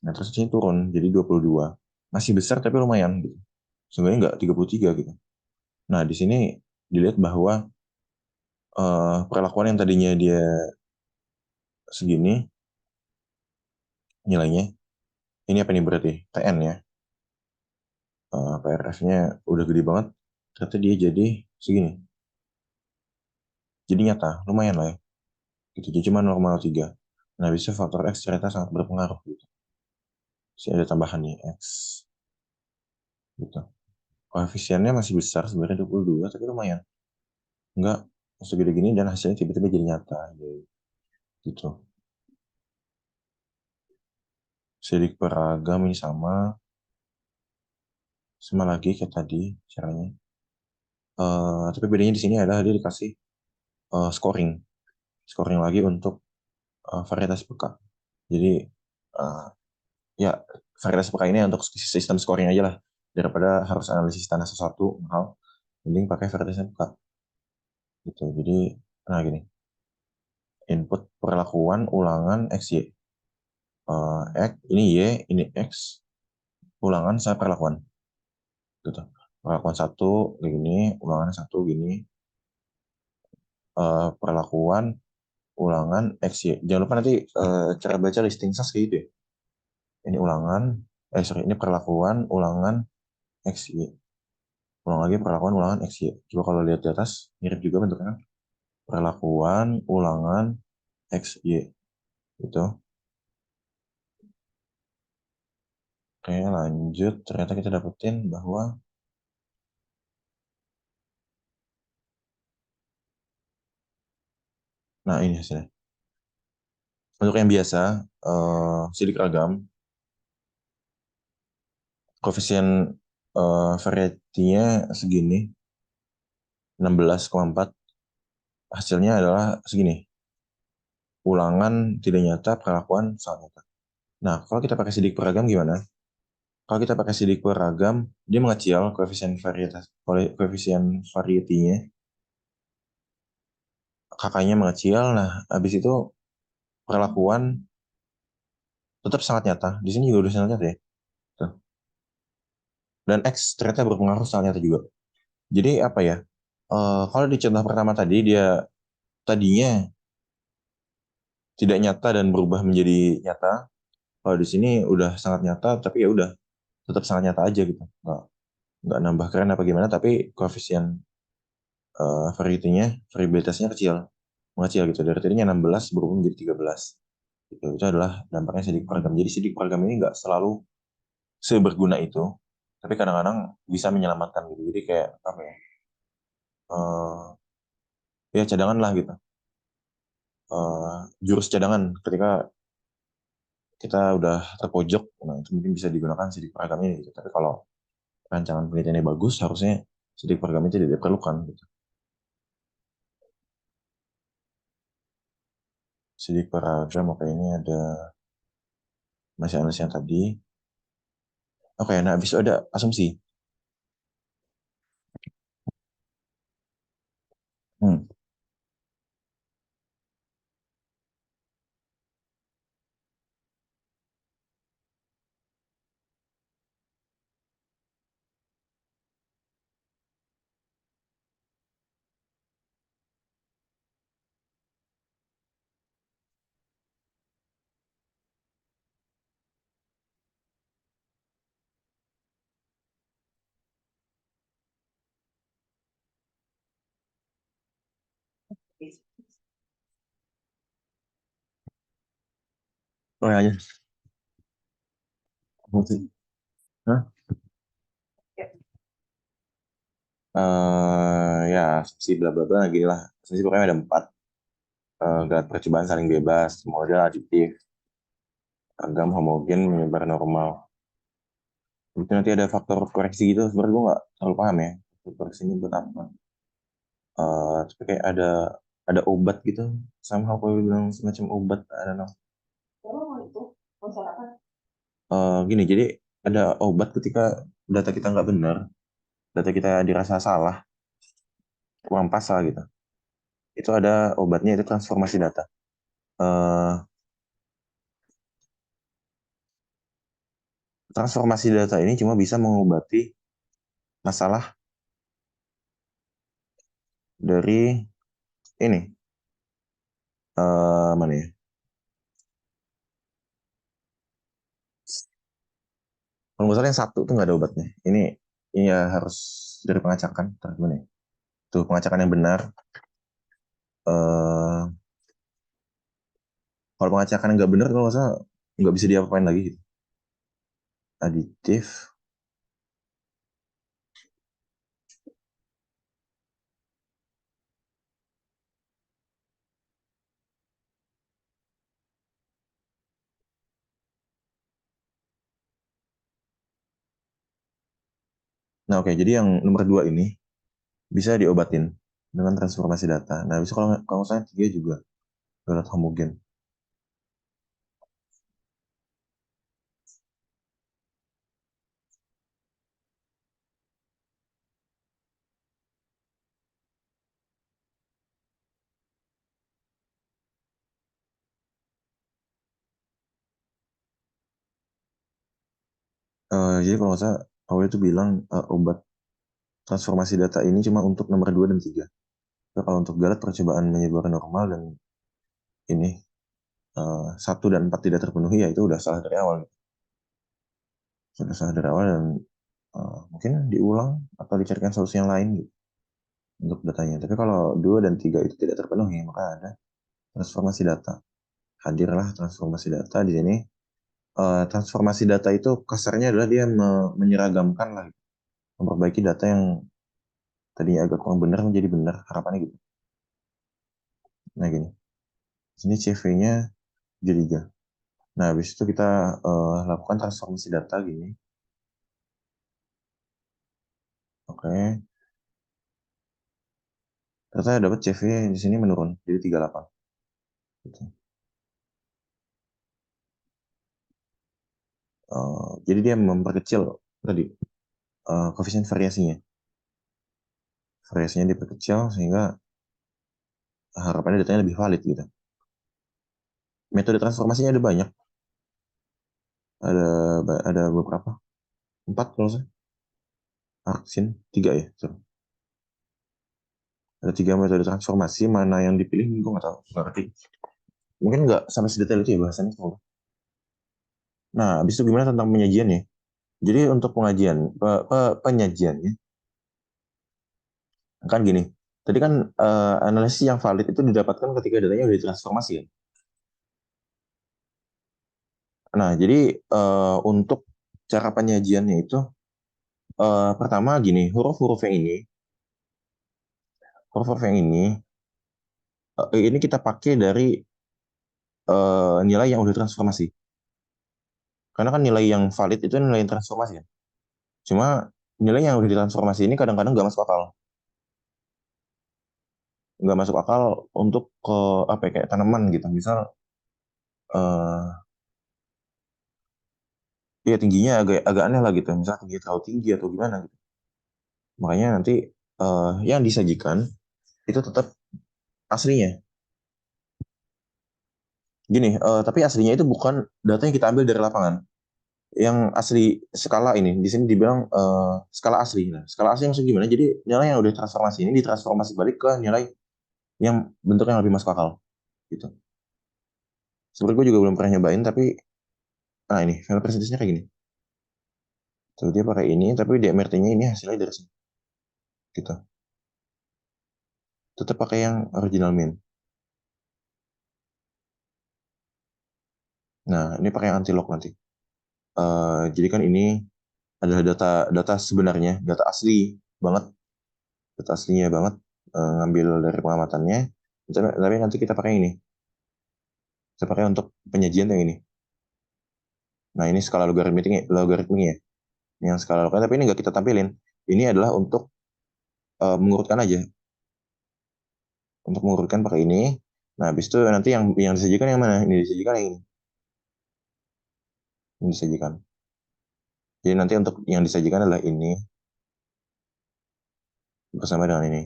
Nah, terus di sini turun jadi 22. Masih besar tapi lumayan gitu. Sebenarnya nggak 33 gitu. Nah, di sini dilihat bahwa perlakuan yang tadinya dia segini nilainya, ini apa nih berarti? TN ya. PRF-nya udah gede banget. Ternyata dia jadi segini. Jadi nyata, lumayan lah ya. Gitu, jadi cuma 0,3. Nah, bisa faktor X ternyata sangat berpengaruh gitu. Sini ada tambahan nih X. Gitu. Koefisiennya masih besar sebenarnya 22, tapi lumayan. Enggak segede gini dan hasilnya tiba-tiba jadi nyata. Gitu. Sidik peragam ini sama lagi kayak tadi caranya. Tapi bedanya di sini adalah dia dikasih scoring lagi untuk varietas peka. Jadi ya varietas peka ini untuk sistem scoring aja lah, daripada harus analisis tanah sesuatu mahal, mending pakai varietas peka gitu. Jadi nah gini, input perlakuan ulangan X Y. X ini Y, ini X, ulangan saya perlakuan gitu. Perlakuan satu gini, ulangan satu gini, perlakuan ulangan X Y. Jangan lupa nanti cara baca listing SAS kayak gitu ya. Ini ulangan, ini perlakuan ulangan X Y. Ulang lagi perlakuan ulangan X Y. Coba kalau lihat di atas mirip juga bentuknya. Perlakuan ulangan X Y gitu. Oke, lanjut. Ternyata kita dapetin bahwa nah ini hasilnya. Untuk yang biasa, sidik ragam, koefisien variety-nya segini, 16,4. Hasilnya adalah segini. Ulangan tidak nyata, perlakuan sangat nyata. Nah, kalau kita pakai sidik peragam gimana? Kalau kita pakai sidik peragam, dia mengecil koefisien variety-nya. Kakaknya mengecil, nah habis itu perlakuan tetap sangat nyata. Di sini juga udah sangat nyata ya. Tuh. Dan X ternyata berpengaruh sangat nyata juga. Jadi apa ya? Kalau di contoh pertama tadi dia tadinya tidak nyata dan berubah menjadi nyata. Kalau di sini udah sangat nyata, tapi ya udah tetap sangat nyata aja gitu. Nggak nambah keren apa gimana, tapi koefisien variabilitasnya kecil, mengecil gitu. Dari tadinya 16 berubah menjadi 13. Gitu. Itu adalah dampaknya sidik peragam. Jadi sidik peragam ini nggak selalu seberguna itu, tapi kadang-kadang bisa menyelamatkan gitu. Jadi kayak apa ya? Ya cadangan lah gitu. Jurus cadangan ketika kita udah terpojok, nah itu mungkin bisa digunakan sidik peragam ini gitu. Tapi kalau rancangan penelitiannya bagus, harusnya sidik peragam itu tidak diperlukan gitu. Sidik paragraf, oke ini ada masih analis yang tadi. Oke, nah habis itu ada asumsi. Hmm. Oh ya aja. Asumsi. Hah? Ya, asumsi bla bla bla gini lah. Asumsi pokoknya ada 4. Gerak percobaan saling bebas, model aditif, agam homogen, menyebar normal. Itu nanti ada faktor koreksi gitu, sebenarnya gue nggak terlalu paham ya. Faktor koreksi ini buat apa? Tapi kayak ada obat gitu, somehow kalau bilang semacam obat, I don't know. Gini, jadi ada obat ketika data kita nggak benar, data kita dirasa salah, kurang pasal gitu. Itu ada obatnya, itu transformasi data. Eh, Transformasi data ini cuma bisa mengobati masalah dari ini. Mana ya? Kalau nggak salah yang satu tuh nggak ada obatnya. Ini ya harus dari pengacakan. Ntar gimana ya? Tuh pengacakan yang benar. eh Kalau pengacakan yang nggak benar, kalau nggak salah nggak bisa diapain lagi gitu. Aditif. Nah oke, jadi yang nomor 2 ini bisa diobatin dengan transformasi data. Nah bisa kalau saya 3 juga data homogen. Jadi kalau nggak salah awalnya itu bilang obat transformasi data ini cuma untuk nomor 2 dan 3. Nah, kalau untuk Galat percobaan menyebar normal dan ini 1 dan 4 tidak terpenuhi, ya itu udah salah dari awal. Sudah salah dari awal dan mungkin diulang atau dicarikan solusi yang lain gitu untuk datanya. Tapi kalau 2 dan 3 itu tidak terpenuhi, maka ada transformasi data. Hadirlah transformasi data di sini. Transformasi data itu kasarnya adalah dia menyeragamkan lah, memperbaiki data yang tadinya agak kurang benar menjadi benar, harapannya gitu. Nah gini, sini CV-nya jadi 3. Nah habis itu kita lakukan transformasi data gini. Oke. Ternyata dapat CV di sini menurun jadi 38. Gitu. Jadi dia memperkecil tadi koefisien variasinya. Variasinya diperkecil sehingga harapannya datanya lebih valid gitu. Metode transformasinya ada banyak. Ada ada beberapa. 4 kalau saya. Arksin 3 ya. Sorry. Ada 3 metode transformasi, mana yang dipilih gue nggak tahu, nggak ngerti. Mungkin nggak sampai sedetail itu ya bahasannya. Nah, habis itu gimana tentang penyajiannya? Jadi untuk penyajiannya kan gini. Tadi kan analisis yang valid itu didapatkan ketika datanya udah ditransformasi kan. Nah, jadi untuk cara penyajiannya itu pertama gini, huruf-huruf yang ini kita pakai dari nilai yang udah transformasi. Karena kan nilai yang valid itu nilai yang transformasi kan. Cuma nilai yang udah ditransformasi ini kadang-kadang nggak masuk akal. nggak masuk akal untuk ke apa ya, kayak tanaman gitu. Misal ya tingginya agak agak aneh lah gitu. Misal tinggi terlalu tinggi atau gimana gitu. Makanya nanti yang disajikan itu tetap aslinya. Gini, tapi aslinya itu bukan data yang kita ambil dari lapangan. Yang asli skala ini di sini dibilang skala asli. Nah, skala asli maksudnya gimana? Jadi nilai yang udah transformasi ini ditransformasi balik ke nilai yang bentuk yang lebih masuk akal gitu. Sebenarnya gue juga belum pernah nyobain tapi nah ini final percentage-nya kayak gini. Tuh dia pakai ini tapi DMRT-nya ini hasilnya dari sini gitu. Tetap pakai yang original min. Nah, ini pakai yang anti lock nanti. Jadi kan ini adalah data data sebenarnya, data asli banget, data aslinya banget, ngambil dari pengamatannya. Tapi nanti kita pakai ini. Kita pakai untuk penyajian yang ini. Nah, ini skala logaritmiknya. Yang skala logaritmik, tapi ini nggak kita tampilin. Ini adalah untuk mengurutkan aja. Untuk mengurutkan pakai ini. Nah, habis itu nanti yang disajikan yang mana? Ini disajikan yang ini. Ini disajikan. Jadi nanti untuk yang disajikan adalah ini bersama dengan ini.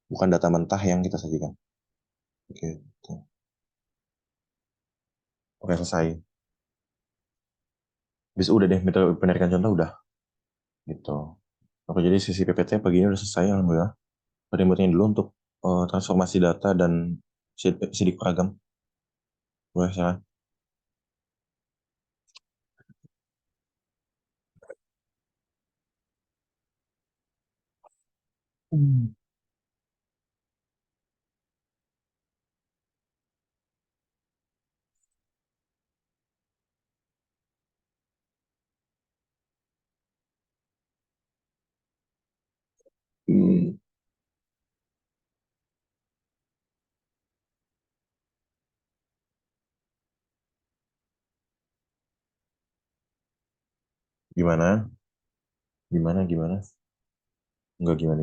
Bukan data mentah yang kita sajikan. Oke. Oke, selesai. Bisa udah deh, metode penarikan contoh udah. Gitu. Oke, jadi sisi PPT pagi ini udah selesai, alhamdulillah. Remote-nya dulu untuk transformasi data dan sidik peragam. Boleh, silakan. Hmm. Hmm, Gimana? Gimana? Enggak gimana?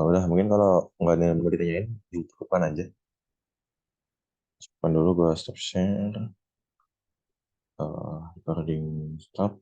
Udah, mungkin kalau nggak ada yang mau ditanyain, cukupkan aja. Cukupkan dulu, gue stop share. Recording stop.